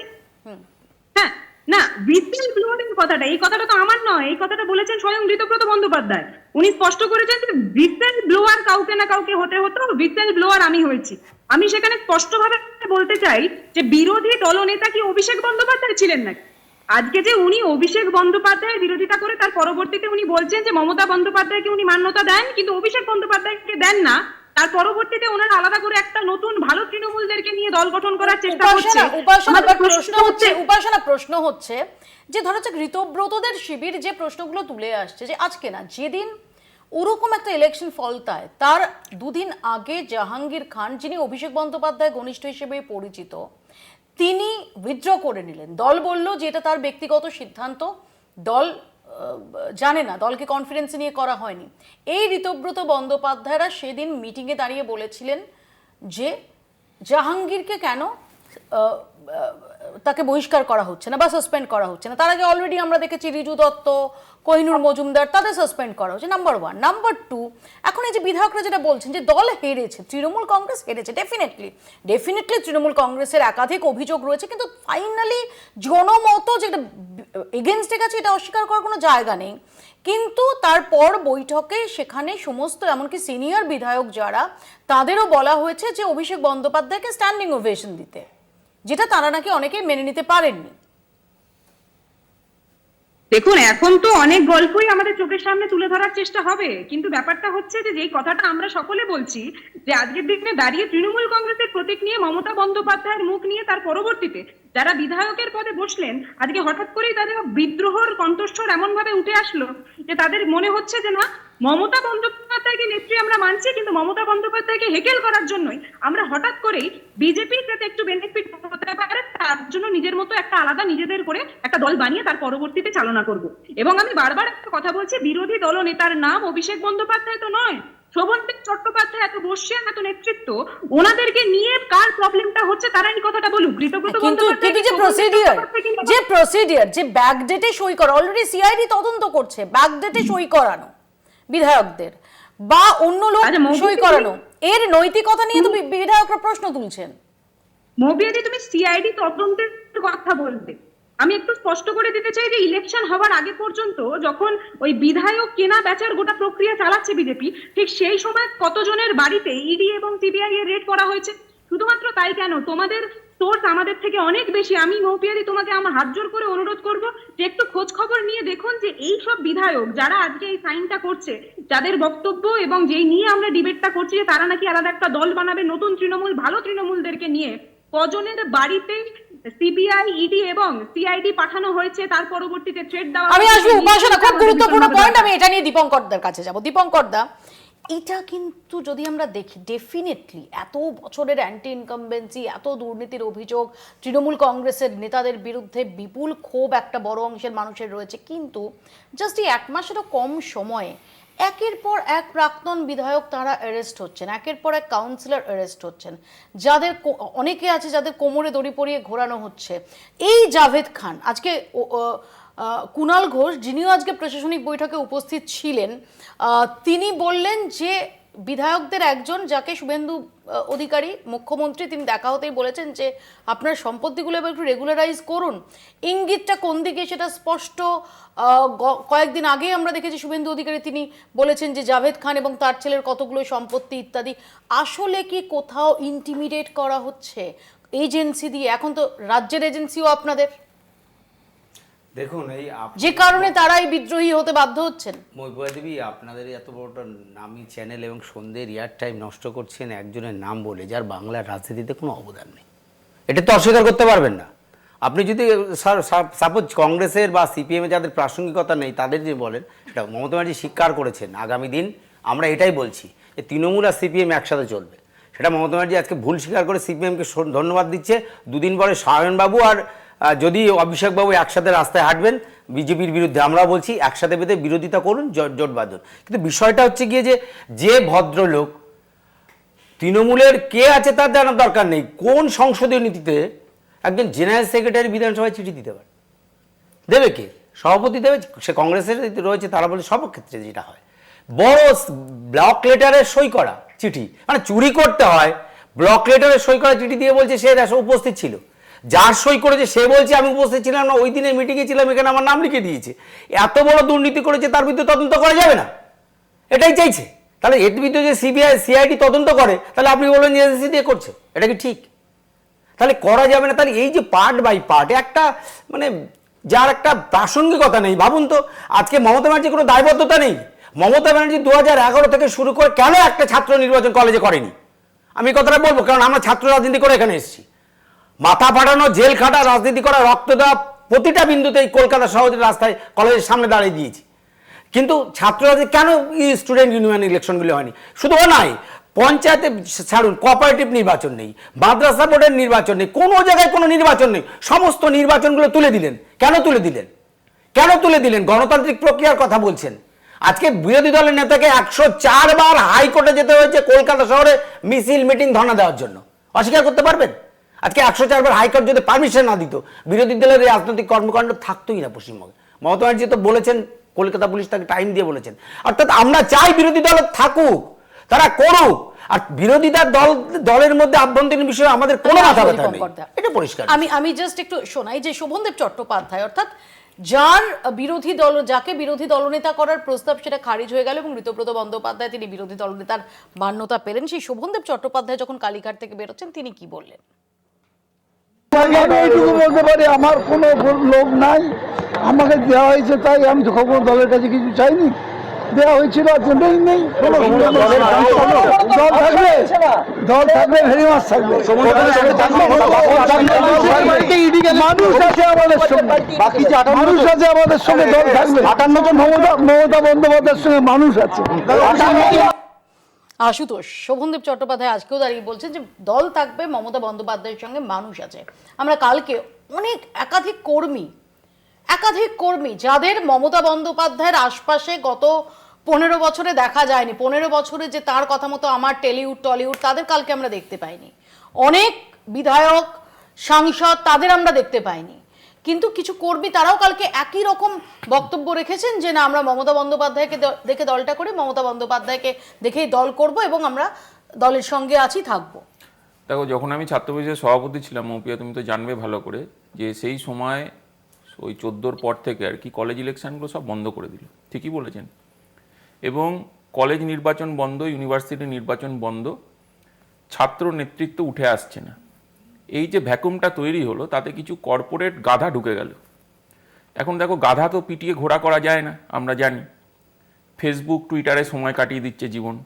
হ্যাঁ, না, হুইসেল ব্লোয়ারের কথাটা, এই কথাটা তো আমার নয়, এই কথাটা বলেছেন স্বয়ং ঋতব্রত বন্দ্যোপাধ্যায়। উনি স্পষ্ট করেছেন যে হুইসেল ব্লোয়ার কাউকে না কাউকে হতে হতো, হুইসেল ব্লোয়ার আমি হয়েছি। আমি সেখানে স্পষ্টভাবে বলতে চাই যে বিরোধী দলনেতা কি অভিষেক বন্দ্যোপাধ্যায় ছিলেন নাকি? আজকে যে উনি অভিষেক বন্দ্যোপাধ্যায়ের বিরোধিতা করে তার পরবর্তীতে উনি বলছেন যে মমতা বন্দ্যোপাধ্যায়কে উনি মান্যতা দেন কিন্তু অভিষেক বন্দ্যোপাধ্যায়কে দেন না, তার পরবর্তীতে ওনারা আলাদা করে একটা নতুন ভালো তৃণমূলদেরকে নিয়ে দল গঠন করার চেষ্টা করছে। উপাসনা, প্রশ্ন হচ্ছে যে ধরো ঋতব্রতদের শিবির যে প্রশ্নগুলো তুলে আসছে যে আজকে না, যেদিন ওরকম একটা ইলেকশন ফলতায় তার দুদিন আগে জাহাঙ্গীর খান, যিনি অভিষেক বন্দ্যোপাধ্যায় ঘনিষ্ঠ হিসেবে পরিচিত, তিনি উইথড্র করে নিলেন। দল বলল যে এটা তার ব্যক্তিগত সিদ্ধান্ত, দল জানে না, দলকে কনফিডেন্সে নিয়ে করা হয়নি। এই ঋতব্রত বন্দ্যোপাধ্যায়রা সেদিন মিটিংয়ে দাঁড়িয়ে বলেছিলেন যে জাহাঙ্গীরকে কেন তাকে বহিষ্কার করা হচ্ছে না বা সাসপেন্ড করা হচ্ছে না। তার আগে অলরেডি আমরা দেখেছি রিজু দত্ত, কোহিনুর মজুমদার, তাদের সাসপেন্ড করা হচ্ছে, নাম্বার 1। নাম্বার 2, এখন এই যে বিধায়করা যেটা বলছেন যে দল হেরেছে, তৃণমূল কংগ্রেস হেরেছে, ডেফিনেটলি তৃণমূল কংগ্রেসের একাধিক অভিযোগ রয়েছে, কিন্তু ফাইনালি জনমত যেটা এগেনস্টে গেছে এটা অস্বীকার করার কোনো জায়গা নেই। কিন্তু তারপর বৈঠকে সেখানে সমস্ত এমনকি সিনিয়র বিধায়ক যারা, তাদেরও বলা হয়েছে যে অভিষেক বন্দ্যোপাধ্যায়কে স্ট্যান্ডিং ওভেশন দিতে, যেটা তারা নাকি অনেকেই মেনে নিতে পারেননি। দেখুন, এখন তো অনেক গল্পই আমাদের চোখের সামনে তুলে ধরার চেষ্টা হবে, কিন্তু ব্যাপারটা হচ্ছে যে যেই কথাটা আমরা সকলে বলছি যে আজকের দিনে দাঁড়িয়ে তৃণমূল কংগ্রেসের প্রতীক নিয়ে মমতা বন্দ্যোপাধ্যায়ের মুখ নিয়ে তার পরবর্তীতে যারা বিধায়কের পদে বসলেন, আজকে হঠাৎ করেই তাদের বিদ্রোহর কণ্ঠস্বর এমন ভাবে উঠে আসলো যে তাদের মনে হচ্ছে যে না, মমতা বন্দ্যোপাধ্যায়কে নেত্রী আমরা মানছি, কিন্তু মমতা বন্দ্যোপাধ্যায়কে হেকেল করার জন্যই আমরা হঠাৎ করেই বিজেপির যাতে একটু বেনিফিট হতে পারে তার জন্য নিজের মতো একটা আলাদা নিজেদের করে একটা দল বানিয়ে তার পরবর্তীতে চালনা করব। এবং আমি বারবার একটা কথা বলছি, বিরোধী দলনেতার নাম অভিষেক বন্দ্যোপাধ্যায় তো নয়, শোভনদেব চট্টোপাধ্যায় এত বসছেন, এত নেতৃত্ব, ওনাদেরকে নিয়ে কার প্রবলেমটা হচ্ছে তারা এই কথাটা বলুক। কিন্তু যে প্রসিডিওর যে ব্যাকডেটে সই করা, অলরেডি সিআইডি তদন্ত করছে, ব্যাকডেটে সই করানো বিধায়কদের বা অন্য লোক সই করানো, এর নৈতিকতা নিয়ে তো বিধায়করা প্রশ্ন তুলছেন। মৌপিয়াদি, তুমি সিআইডি তদন্তের কথা বলতে, আমি একটু স্পষ্ট করে দিতে চাই যে ইলেকশন হওয়ার আগে পর্যন্ত যখন ওই বিধায়ক কেনা বেচার গোটা প্রক্রিয়া চালাচ্ছে বিজেপি, ঠিক সেই সময় কতজনের বাড়িতে ইডি এবং সিবিআই এর রেড করা হয়েছে। শুধুমাত্র তাই কেন, তোমাদের সোর্স আমাদের থেকে অনেক বেশি। আমি মৌপিয়াদি তোমাকে আমার হাত জোর করে অনুরোধ করব যে একটু খোঁজ খবর নিয়ে দেখুন যে এই সব বিধায়ক যারা আজকে এই সাইনটা করছে, যাদের বক্তব্য এবং যেই নিয়ে আমরা ডিবেটটা করছি যে তারা নাকি আলাদা একটা দল বানাবে নতুন তৃণমূল, ভালো তৃণমূলদেরকে নিয়ে, কজনের বাড়িতে সিবিআই, ইডি এবং সিআইডি পাঠানো হয়েছে, তার পরবর্তীতে থ্রেট দেওয়া আমি হয়েছে। আসবো উপাসনা, খুব গুরুত্বপূর্ণ আমাদের পয়েন্ট, আমি এটা নিয়ে দীপঙ্করদার কাছে যাব। দীপঙ্করদা, এটা কিন্তু যদি আমরা দেখি ডেফিনেটলি এত বছরের অ্যান্টি ইনকামবেন্সি, এত দুর্নীতির অভিযোগ, তৃণমূল কংগ্রেসের নেতাদের বিরুদ্ধে বিপুল ক্ষোভ একটা বড় অংশের মানুষের রয়েছে, কিন্তু জাস্ট এই 1 মাসেরও কম সময়ে একের পর এক প্রাক্তন বিধায়ক তারা অ্যারেস্ট হচ্ছেন, একের পর এক কাউন্সিলর অ্যারেস্ট হচ্ছেন, যাদের অনেকে আছে যাদের কোমরে দড়ি পরিয়ে ঘোরানো হচ্ছে। এই জাভেদ খান, আজকে কুণাল ঘোষ, যিনিও আজকে প্রশাসনিক বৈঠকে উপস্থিত ছিলেন, তিনি বললেন যে বিধায়কদের একজন, যাকে শুভেন্দু অধিকারী মুখ্যমন্ত্রী, তিনি দেখা হতেই বলেছেন যে আপনার সম্পত্তিগুলো এবার একটু রেগুলারাইজ করুন। ইঙ্গিতটা কোন দিকে সেটা স্পষ্ট। কয়েকদিন আগে আমরা দেখেছি শুভেন্দু অধিকারী তিনি বলেছেন যে জাভেদ খান এবং তার ছেলের কতগুলো সম্পত্তি ইত্যাদি। আসলে কি কোথাও ইন্টিমিডেট করা হচ্ছে এজেন্সি দিয়ে? এখন তো রাজ্যের এজেন্সিও আপনাদের, দেখুন এই যে কারণে তারা এই বিদ্রোহী হতে বাধ্য হচ্ছেন। মৈবদেবী, আপনাদের এত বড়টা নামি চ্যানেল এবং সন্ধ্যের ইয়ার টাইম নষ্ট করছেন একজনের নাম বলে, যার বাংলার রাজনীতিতে কোনো অবদান নেই। এটা তো অস্বীকার করতে পারবেন না। আপনি যদি সাপোজ কংগ্রেসের বা সিপিএমে যাদের প্রাসঙ্গিকতা নেই তাদের যে বলেন, সেটা মমতা ব্যানার্জি স্বীকার করেছেন। আগামী দিন আমরা এটাই বলছি যে তৃণমূল আর সিপিএম একসাথে চলবে। সেটা মমতা ব্যানার্জি আজকে ভুল স্বীকার করে সিপিএমকে ধন্যবাদ দিচ্ছে। দুদিন পরে সায়নবাবু আর যদি অভিষেকবাবু একসাথে রাস্তায় হাঁটবেন বিজেপির বিরুদ্ধে, আমরা বলছি একসাথে বেঁধে বিরোধিতা করুন, জোট বাঁধুন। কিন্তু বিষয়টা হচ্ছে গিয়ে যে ভদ্রলোক তৃণমূলের কে আছে তার জানার দরকার নেই, কোন সংসদীয় নীতিতে একজন জেনারেল সেক্রেটারি বিধানসভায় চিঠি দিতে পারে? দেবে কে? সভাপতি দেবে। সে কংগ্রেসের রয়েছে, তারা বলে সব ক্ষেত্রে যেটা হয় বড় ব্লক লেটারে সই করা চিঠি, মানে চুরি করতে হয়, ব্লক লেটারে সই করা চিঠি দিয়ে বলছে সে উপস্থিত ছিল, যার সই করেছে সে বলছে আমি উপস্থিত ছিলাম না, ওই দিনের মিটিংয়ে ছিলাম, এখানে আমার নাম লিখে দিয়েছে। এত বড় দুর্নীতি করেছে, তার বিরুদ্ধে তদন্ত করা যাবে না? এটাই চাইছে। তাহলে এর বিরুদ্ধে যে সিবিআই সিআইডি তদন্ত করে, তাহলে আপনি বলবেন যে এজেন্সি দিয়ে করছে, এটা কি ঠিক? তাহলে করা যাবে না। তাহলে এই যে পার্ট বাই পার্ট একটা মানে যার একটা প্রাসঙ্গিকতা নেই। ভাবুন তো, আজকে মমতা ব্যানার্জির কোনো দায়বদ্ধতা নেই। মমতা ব্যানার্জি 2011 থেকে শুরু করে কেন একটা ছাত্র নির্বাচন কলেজে করেনি? আমি কথাটা বলবো, কারণ আমরা ছাত্র রাজনীতি করে এখানে এসেছি। মাথা ফাটানো, জেল খাটা, রাজনীতি করা, রক্ত দেওয়া, প্রতিটা বিন্দুতে এই কলকাতা শহরের রাস্তায় কলেজের সামনে দাঁড়িয়ে দিয়েছি। কিন্তু ছাত্র রাজনীতি কেন স্টুডেন্ট ইউনিয়ন ইলেকশনগুলো হয়নি? শুধু ও নয়, পঞ্চায়েতে ছাড়ুন, কোঅপারেটিভ নির্বাচন নেই, মাদ্রাসা বোর্ডের নির্বাচন নেই, কোনো জায়গায় কোনো নির্বাচন নেই। সমস্ত নির্বাচনগুলো তুলে দিলেন। কেন তুলে দিলেন? কেন তুলে দিলেন? গণতান্ত্রিক প্রক্রিয়ার কথা বলছেন। আজকে বিরোধী দলের নেতাকে 104 বার হাইকোর্টে যেতে হয়েছে কলকাতা শহরে মিছিল মিটিং ধর্ণা দেওয়ার জন্য। অস্বীকার করতে পারবেন? আজকে 104 বার হাইকোর্ট যদি পারমিশন না দিত, বিরোধী দলের রাজনৈতিক কর্মকাণ্ড থাকতোই না পশ্চিমবঙ্গে। মমতা ব্যানার্জি তো বলেছেন, কলকাতা পুলিশ তাকে টাইম দিয়ে বলেছেন। অর্থাৎ আমরা চাই বিরোধী দল থাকুক, তারা করুক, আর বিরোধীদের দলের মধ্যে আভ্যন্তরীণ বিষয়ে আমাদের কোনো মাথা ব্যথা নেই, এটা পরিষ্কার। আমি জাস্ট একটু শোনাই যে শোভনদেব চট্টোপাধ্যায়, অর্থাৎ যার বিরোধী দল, যাকে বিরোধী দলনেতা করার প্রস্তাব, সেটা খারিজ হয়ে গেল এবং ঋতব্রত বন্দ্যোপাধ্যায় তিনি বিরোধী দলনেতার মান্যতা পেলেন। সেই শোভনদেব চট্টোপাধ্যায় যখন কালীঘাট থেকে বেরোচ্ছেন, তিনি কি বললেন? আমি এইটুকু বলতে পারি, আমার কোনো লোক নাই, আমাকে দেওয়া হয়েছে, তাই আমি যখন কোনো দলের কাছে কিছু চাইনি, দেওয়া হয়েছিল, নেই দল থাকবে ভেরি মাছ থাকবে, মানুষ আছে আমাদের সঙ্গে, মানুষ আছে আমাদের সঙ্গে, দল থাকবে। 58 জন মমতা বন্দ্যোপাধ্যায়ের সঙ্গে মানুষ আছে। আশুতোষ, শোভনদেব চট্টোপাধ্যায় আজকেও দাঁড়িয়ে বলছেন যে দল থাকবে, মমতা বন্দ্যোপাধ্যায়ের সঙ্গে মানুষ আছে। আমরা কালকে একাধিক কর্মী যাদের মমতা বন্দ্যোপাধ্যায়ের আশপাশে গত 15 বছরে দেখা যায়নি, 15 বছরে যে তার কথা মতো আমার টেলিউড টলিউড, তাদের কালকে আমরা দেখতে পাইনি। অনেক বিধায়ক, সাংসদ, তাদের আমরা দেখতে পাইনি। কিন্তু কিছু কর্মী তারাও কালকে একই রকম বক্তব্য রেখেছেন যে না, আমরা মমতা বন্দ্যোপাধ্যায়কে দেখে দলটা করি, মমতা বন্দ্যোপাধ্যায়কে দেখেই দল করব এবং আমরা দলের সঙ্গে আছি, থাকবো। দেখো, যখন আমি ছাত্র পরিষদের সভাপতি ছিলাম, মৌপিয়া তুমি তো জানবে ভালো করে, যে সেই সময় ওই 14-র পর থেকে আর কি কলেজ ইলেকশনগুলো সব বন্ধ করে দিল। ঠিকই বলেছেন। এবং কলেজ নির্বাচন বন্ধ, ইউনিভার্সিটি নির্বাচন বন্ধ, ছাত্র নেতৃত্ব উঠে আসছে না। এই যে ভ্যাকুমটা তৈরি হলো তাতে কিছু কর্পোরেট গাধা ঢুকে গেল। এখন দেখো, গাধা তো পিটিয়ে ঘোড়া করা যায় না, আমরা জানি। ফেসবুক টুইটারে সময় কাটিয়ে দিচ্ছে জীবন।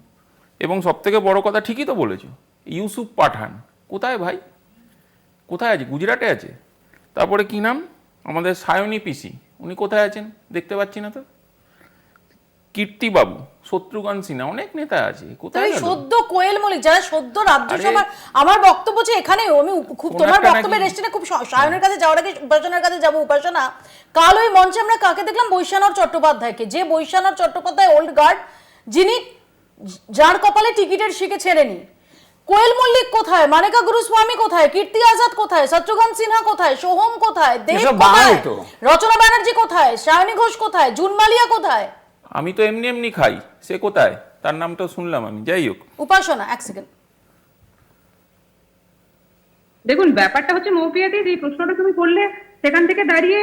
এবং সবথেকে বড় কথা, ঠিকই তো বলেছো, ইউসুফ পাঠান কোথায় ভাই? কোথায় আছে? গুজরাটে আছে। তারপরে কি নাম আমাদের সায়নী পিসি, উনি কোথায় আছেন? দেখতে পাচ্ছি না তো। কীর্তিবাবু, শত্রুঘ্ন সিনহা, অনেক নেতা আছে, কোথায় গেল? সদ্য কোয়েল মল্লিক, যারা সদ্য রাজ্যসভার, আমার বক্তব্য যে এখানে আমি খুব তোমার বক্তব্যের রেস্টে খুব সায়নের কাছে যাওয়ার আগে উপাসনার কাছে যাবো। উপাসনা, কাল ওই মঞ্চে আমরা কাকে দেখলাম? বৈশানর চট্টোপাধ্যায়কে। যে বৈশানর চট্টোপাধ্যায় ওল্ড গার্ড, যিনি যার কপালে টিকিটের শিখে ছেড়েনি। কোয়েল মল্লিক কোথায়? মানিকা গুরুস্বামী কোথায়? কীর্তি আজাদ কোথায়? শত্রুঘ্ন সিনহা কোথায়? সোহম কোথায়? দেব কোথায়? রচনা ব্যানার্জি কোথায়? সায়নী ঘোষ কোথায়? জুন মালিয়া কোথায়? আমি তো এমনি এমনি খাই, সে কোথায়? তার নামটা শুনলাম আমি। যাই হোক, উপাসনা এক সেকেন্ড। দেখুন, ব্যাপারটা হচ্ছে মৌপিয়াদি, যে প্রশ্নটা তুমি করলে সেখান থেকে দাঁড়িয়ে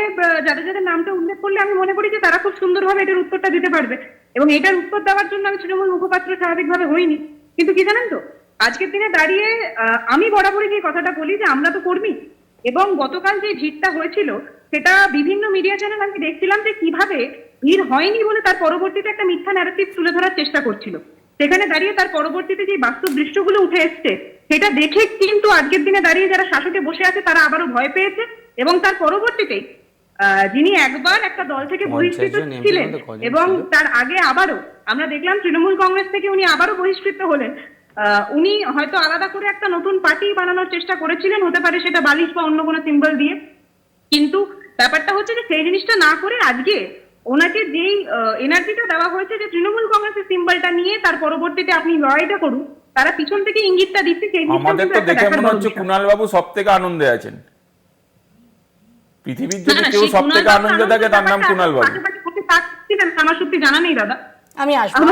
যাদের যাদের নামটা উল্লেখ করলে আমি মনে করি যে তারা খুব সুন্দরভাবে এটার উত্তরটা দিতে পারবে। এবং এটার উত্তর দেওয়ার জন্য আমি তৃণমূল মুখপাত্র স্বাভাবিকভাবে হইনি। কিন্তু কি জানেন তো, আজকের দিনে দাঁড়িয়ে আমি বরাবরই যে কথাটা বলি যে আমরা তো কর্মী, এবং গতকাল যে ভিড়টা হয়েছিল সেটা বিভিন্ন মিডিয়া চ্যানেল আমি দেখছিলাম যে কিভাবে ভিড় হয়নি বলে তার পরবর্তীতে একটা মিথ্যা ন্যারেটিভ তুলে ধরার চেষ্টা করছিল। সেখানে দাঁড়িয়ে তার পরবর্তীতে যে বাস্তব দৃশ্যগুলো উঠে এসছে সেটা দেখে কিন্তু আজকের দিনে দাঁড়িয়ে যারা শাসকে বসে আছে তারা আবারও ভয় পেয়েছে। এবং তার পরবর্তীতে যিনি একবার একটা দল থেকে বহিষ্কৃত ছিলেন এবং তার আগে আবারও আমরা দেখলাম তৃণমূল কংগ্রেস থেকে উনি আবারও বহিষ্কৃত হলেন, উনি হয়তো আলাদা করে একটা নতুন পার্টি বানানোর চেষ্টা করেছিলেন, হতে পারে সেটা বালিশ বা অন্য কোনো সিম্বল দিয়ে। কিন্তু ব্যাপারটা হচ্ছে যে সেই জিনিসটা না করে আজকে ওনাকে যেই এনার্জিটা দেওয়া হয়েছে যে তৃণমূল কংগ্রেসের সিম্বলটা নিয়ে তার পরবর্তীতে আপনি লড়াইটা করুন, তারা পিছন থেকে ইঙ্গিতটা দিচ্ছে। আমাদের তো দেখে মনে হচ্ছে কুণাল বাবু সব থেকে আনন্দে আছেন। পৃথিবীর যদি কেউ সব থেকে আনন্দে থাকে তার নাম কুণাল বাবু। আমার সত্যি জানা নেই দাদা, আমি আসবো,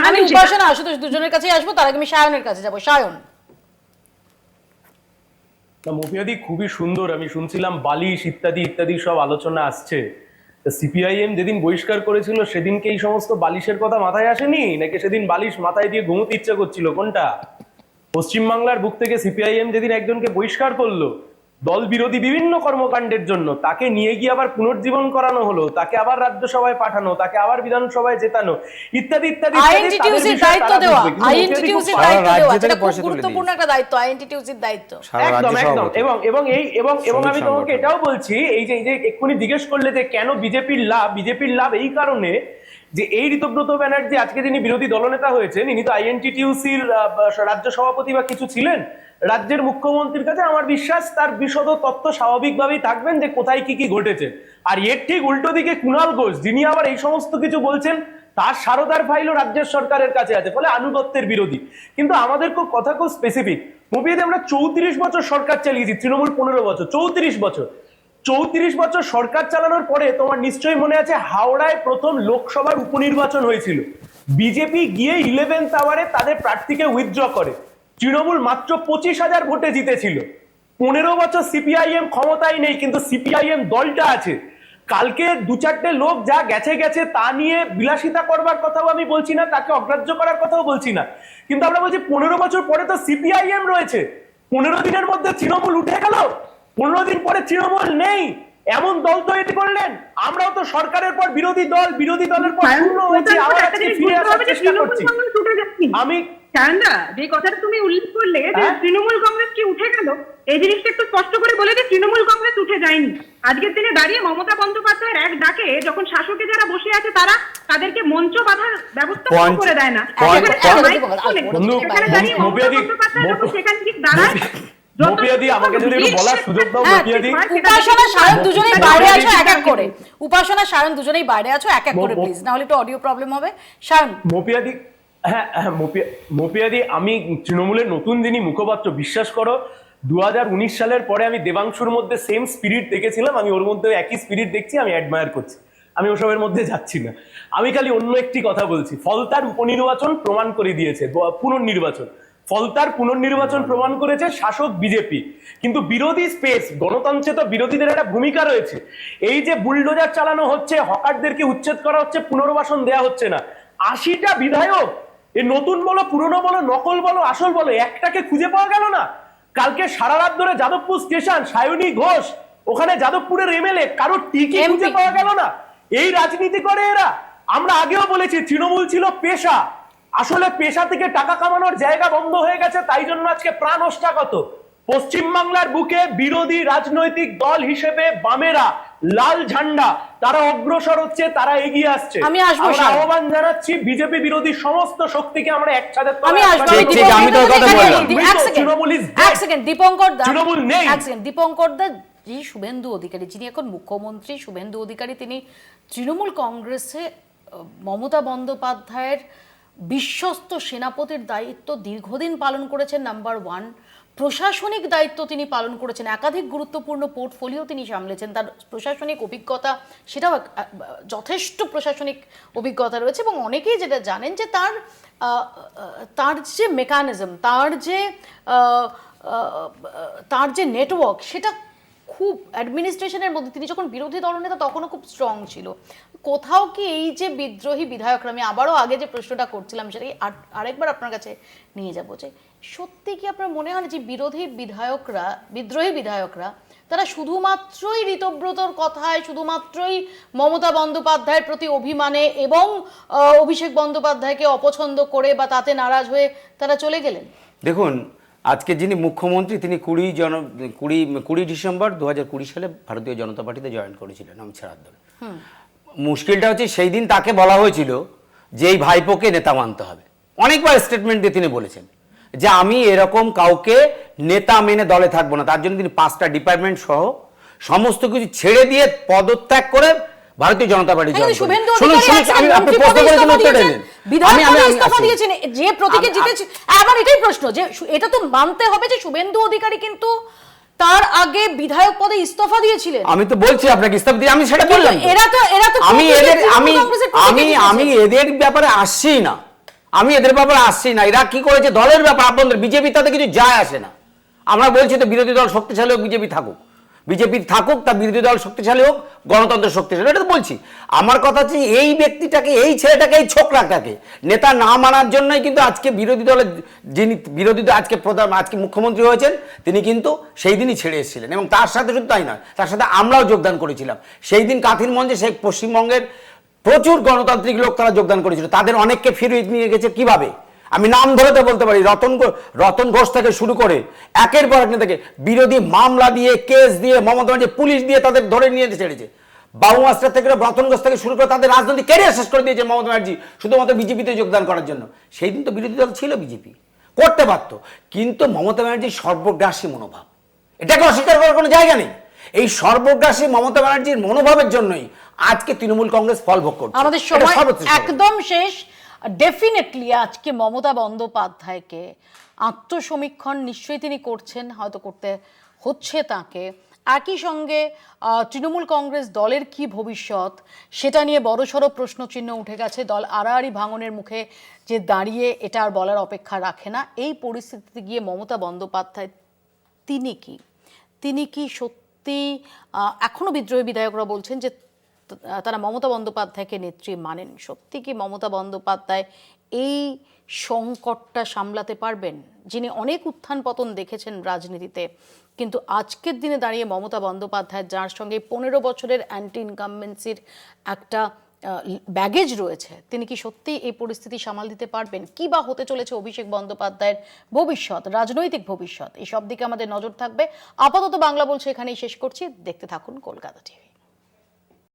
আমি উপাসনা আশুতোষ দুজনের কাছেই আসবো, তার আগে আমি সায়নের কাছে যাবো। সায়ন, মৌপিয়াদি খুবই সুন্দর, আমি শুনছিলাম বালিশ ইত্যাদি ইত্যাদি সব আলোচনা আসছে। সিপিআইএম যেদিন বহিষ্কার করেছিল সেদিনকে এই সমস্ত বালিশের কথা মাথায় আসেনি, নাকি সেদিন বালিশ মাথায় দিয়ে ঘুমোতে ইচ্ছা করছিল? কোনটা? পশ্চিমবাংলার বুক থেকে সিপিআইএম যেদিন একজনকে বহিষ্কার করলো দল বিরোধী বিভিন্ন কর্মকাণ্ডের জন্য, তাকে নিয়ে গিয়ে আবার পুনর্জীবন করানো হলো, তাকে আবার রাজ্যসভায় পাঠানো, তাকে আবার বিধানসভায় জেতানো ইত্যাদি ইত্যাদি। আইএনটিটিউসির দায়িত্ব দেওয়া, আইএনটিটিউসির দায়িত্ব দেওয়া, যেটা খুব গুরুত্বপূর্ণ একটা দায়িত্ব, আইএনটিটিউসির দায়িত্ব। একদম একদম। এবং আমি তোমাকে এটাও বলছি, এই যে এক্ষুনি জিজ্ঞেস করলে যে কেন বিজেপির লাভ এই কারণে যে এই ঋতব্রত ব্যানার্জি আজকে যিনি বিরোধী দলনেতা হয়েছেন, ইনি তো আইএনটিটিউসির রাজ্য সভাপতি বা কিছু ছিলেন। রাজ্যের মুখ্যমন্ত্রীর কাছে আমার বিশ্বাস তার বিশদ তথ্য স্বাভাবিকভাবেই থাকবেন যে কোথায় কি কি ঘটেছে। আর এর ঠিক উল্টো দিকে কুণাল ঘোষ, যিনি আবার এই সমস্ত কিছু বলছেন, তার সারদার ফাইলও রাজ্যের সরকারের কাছে আছে, ফলে আনুগত্যের বিরোধী। কিন্তু আমাদের কথা খুব স্পেসিফিক। মুভিতে আমরা 34 বছর সরকার চালিয়েছি, তৃণমূল 15 বছর, 34 বছর সরকার চালানোর পরে তোমার নিশ্চয়ই মনে আছে হাওড়ায় প্রথম লোকসভার উপনির্বাচন হয়েছিল। বিজেপি গিয়ে 11th আওয়ারে তাদের প্রার্থীকে উইথড্র করে, তৃণমূল মাত্র 25,000 ভোটে জিতেছিল। 15 বছর সিপিআইএম ক্ষমতায় নেই, কিন্তু সিপিআইএম দলটা আছে। কালকে 2-4টে লোক যা গেছে তা নিয়ে বিলাসিতা করবার কথাও আমি বলছি না, তাকে অগ্রাহ্য করার কথাও বলছি না, কিন্তু আমরা বলছি 15 বছর পরে তো সিপিআইএম রয়েছে। 15 দিনের মধ্যে তৃণমূল উঠে গেল, 15 দিন পরে তৃণমূল নেই, এমন দল তৈরি করলেন। আমরাও তো সরকারের পর বিরোধী দলের পর শূন্য হয়েছি, আবার আজকে ফিরে আসার চেষ্টা করছি। আমি চান্দা, যে কথাটা তুমি উল্লেখ করলে যে তৃণমূল কংগ্রেস কি উঠে গেল, এই জিনিসটা একটু স্পষ্ট করে বলে যে তৃণমূল কংগ্রেস উঠে যায়নি। আজকের দিনে দাঁড়িয়ে মমতা বন্দ্যোপাধ্যায়ের এক ডাকে যখন শাসকে যারা বসে আছে তারা তাদেরকে মঞ্চ বাঁধার ব্যবস্থা করে দেয় না, সেখানে ঠিক দাঁড়ায়। মৌপিয়াদি, আমাকে যদি একটু বলার সুযোগ দাও। মৌপিয়াদি, উপাসনা সায়ন দুজনেই বাইরে আছো এক এক করে। উপাসনা সায়ন দুজনেই বাইরে আছো এক এক করে প্লিজ, না হলে একটু অডিও প্রবলেম হবে। সায়ন। মৌপিয়াদি, হ্যাঁ মৌপিয়াদি, আমি তৃণমূলের নতুন যিনি মুখপাত্র, বিশ্বাস করো 2019 সালের পরে আমি দেবাংশুর মধ্যে সেম স্পিরিট দেখেছিলাম, আমি ওর মধ্যে একই স্পিরিট দেখছি, আমি অ্যাডমায়ার করছি। আমি ওসবের মধ্যে যাচ্ছি না, আমি খালি অন্য একটি কথা বলছি। ফলতার উপনির্বাচন প্রমাণ করে দিয়েছে, ফলতার পুনর্নির্বাচন প্রমাণ করেছে শাসক বিজেপি, কিন্তু বিরোধী স্পেস, গণতন্ত্রে তো বিরোধীদের একটা ভূমিকা রয়েছে। এই যে বুলডোজার চালানো হচ্ছে, হকারদেরকে উচ্ছেদ করা হচ্ছে, পুনর্বাসন দেওয়া হচ্ছে না, 80টা বিধায়ক, এ নতুন বলো পুরনো বলো নকল বলো আসল বলো, একটাকে খুঁজে পাওয়া গেল না। কালকে সারা রাত ধরে যাদবপুর স্টেশন, সায়নী ঘোষ, ওখানে যাদবপুরের এমএলএ, কারোর টিকি MP খুঁজে পাওয়া গেল না। এই রাজনীতি করে এরা। আমরা আগেও বলেছি তৃণমূল ছিল পেশা, আসলে পেশা থেকে টাকা কামানোর জায়গা বন্ধ হয়ে গেছে, তাই জন্য আজকে প্রাণ ওষ্ঠাগত। পশ্চিমবাংলার বুকে বিরোধী রাজনৈতিক দল হিসেবে বামেরা লাল ঝান্ডা, তারা অগ্রসর হচ্ছে, তারা এগিয়ে আসছে। আমি আসবো আমরা স্যার। আহ্বান জানাচ্ছি বিজেপি বিরোধী সমস্ত শক্তিকে আমরা একসাথে আমি আসবো। ঠিক, ঠিক, আমি তোর কথা বললাম। এক সেকেন্ড দীপঙ্কর দা, তৃণমূল নেই। এক সেকেন্ড দীপঙ্কর দা, যে শুভেন্দু অধিকারী, যিনি এখন মুখ্যমন্ত্রী, শুভেন্দু অধিকারী, তিনি তৃণমূল কংগ্রেসে মমতা বন্দ্যোপাধ্যায়ের বিশ্বস্ত সেনাপতির দায়িত্ব দীর্ঘদিন পালন করেছেন। নাম্বার ওয়ান, প্রশাসনিক দায়িত্ব তিনি পালন করেছেন, একাধিক গুরুত্বপূর্ণ পোর্টফোলিও তিনি সামলেছেন, তার প্রশাসনিক অভিজ্ঞতা সেটাও যথেষ্ট প্রশাসনিক অভিজ্ঞতা রয়েছে। এবং অনেকেই যেটা জানেন যে তার যে মেকানিজম, তার যে নেটওয়ার্ক, সেটা খুব অ্যাডমিনিস্ট্রেশনের মধ্যে, তিনি যখন বিরোধী দলনেতা তখনও খুব স্ট্রং ছিল। কোথাও কি এই যে বিদ্রোহী বিধায়করা, আমি আবারও আগে যে প্রশ্নটা করছিলাম সেটাই আরেকবার আপনার কাছে নিয়ে যাবো, যে সত্যি কি আপনার মনে হয় যে বিদ্রোহী বিধায়করা তারা শুধুমাত্রই ঋতব্রতর কথায়, শুধুমাত্রই মমতা বন্দ্যোপাধ্যায়ের প্রতি অভিমানে এবং অভিষেক বন্দ্যোপাধ্যায়কে অপছন্দ করে বা তাতে নারাজ হয়ে তারা চলে গেলেন? দেখুন, আজকে যিনি মুখ্যমন্ত্রী তিনি 20 ডিসেম্বর 2020 সালে ভারতীয় জনতা পার্টিতে জয়েন করেছিলেন অমিত শাহর দলে। মুশকিলটা হচ্ছে সেই দিন তাকে বলা হয়েছিল যে এই ভাইপোকে নেতা মানতে হবে। অনেকবার স্টেটমেন্ট দিয়ে তিনি বলেছেন যে আমি এরকম কাউকে নেতা মেনে দলে থাকবো না। তার জন্য তিনি 5টা ডিপার্টমেন্ট সহ সমস্ত কিছু ছেড়ে দিয়ে পদত্যাগ করে ভারতীয় জনতা পার্টি জয়েন করেন। যে প্রতীকে জিতেছে, আবার এটাই প্রশ্ন যে এটা তো মানতে হবে যে শুভেন্দু অধিকারী কিন্তু তার আগে বিধায়ক পদে ইস্তফা দিয়েছিলেন। আমি তো বলছি আপনাকে ইস্তফা দিয়ে, আমি সেটা বললাম। এরা তো আমি এদের ব্যাপারে আসছি না, এরা কি করেছে দলের ব্যাপার, আপনাদের বিজেপি তাতে কিছু যায় আসে না। আমরা বলছি তো বিরোধী দল শক্তিশালী হোক, বিজেপি থাকুক, তা বিরোধী দল শক্তিশালী হোক, গণতন্ত্র শক্তিশালী, এটা তো বলছি। আমার কথা হচ্ছে এই ব্যক্তিটাকে, এই ছেলেটাকে, এই ছোকরাটাকে নেতা না মানার জন্যই কিন্তু আজকে বিরোধী দলের যিনি আজকে মুখ্যমন্ত্রী হয়েছেন তিনি কিন্তু সেই দিনই ছেড়ে এসেছিলেন। এবং তার সাথে শুধু তাই নয়, তার সাথে আমরাও যোগদান করেছিলাম। সেই দিন কাঁথির মঞ্চে সেই পশ্চিমবঙ্গের প্রচুর গণতান্ত্রিক লোক তারা যোগদান করেছিল। তাদের অনেককে ফিরিয়ে নিয়ে গেছে কিভাবে, আমি নাম ধরে তো বলতে পারি। রতন ঘোষ থেকে শুরু করে একের পর এক নেতাকে বিরোধী মামলা দিয়ে, কেস দিয়ে, মমতা ব্যানার্জি পুলিশ দিয়ে তাদের ধরে নিয়ে ছেড়েছে। বাবু মাস্টার থেকে, রতন ঘোষ থেকে শুরু করে তাদের রাজনৈতিক ক্যারিয়ার শেষ করে দিয়েছে মমতা ব্যানার্জি শুধুমাত্র বিজেপিতে যোগদান করার জন্য। সেই দিন তো বিরোধী দল ছিল, বিজেপি করতে পারতো, কিন্তু মমতা ব্যানার্জির সর্বগ্রাসী মনোভাব, এটাকে অস্বীকার করার কোনো জায়গা নেই। এই সর্বগ্রাসী মমতা ব্যানার্জির মনোভাবের জন্যই আজকে তৃণমূল কংগ্রেস ফল ভোগ করছে। আমাদের সময় একদম শেষ। ডেফিনেটলি আজকে মমতা বন্দ্যোপাধ্যায়কে আত্মসমীক্ষণ নিশ্চয়ই তিনি করছেন, হয়তো করতে হচ্ছে তাকে। একই সঙ্গে তৃণমূল কংগ্রেস দলের কি ভবিষ্যৎ সেটা নিয়ে বড়সড় প্রশ্নচিহ্ন উঠে গেছে। দল আড়াআড়ি ভাঙনের মুখে যে দাঁড়িয়ে, এটা আর বলার অপেক্ষা রাখে না। এই পরিস্থিতিতে গিয়ে মমতা বন্দ্যোপাধ্যায় তিনি কি সত্যি, এখনো বিদ্রোহী বিধায়করা বলছেন যে তারা মমতা বন্দ্যোপাধ্যায়কে নেত্রী মানেন, সত্যি কি মমতা বন্দ্যোপাধ্যায় এই সংকটটা সামলাতে পারবেন? যিনি অনেক উত্থান পতন দেখেছেন রাজনীতিতে, কিন্তু আজকের দিনে দাঁড়িয়ে মমতা বন্দ্যোপাধ্যায়, যার সঙ্গে 15 বছরের অ্যান্টি ইনকামবেন্সির একটা ব্যাগেজ রয়েছে, তিনি কি সত্যি এই পরিস্থিতি সামাল দিতে পারবেন? কি বা হতে চলেছে অভিষেক বন্দ্যোপাধ্যায়ের ভবিষ্যৎ, রাজনৈতিক ভবিষ্যৎ, এই সব দিকে আমাদের নজর থাকবে। আপাতত বাংলা বলছে এখানেই শেষ করছি। দেখতে থাকুন কলকাতা টিভি।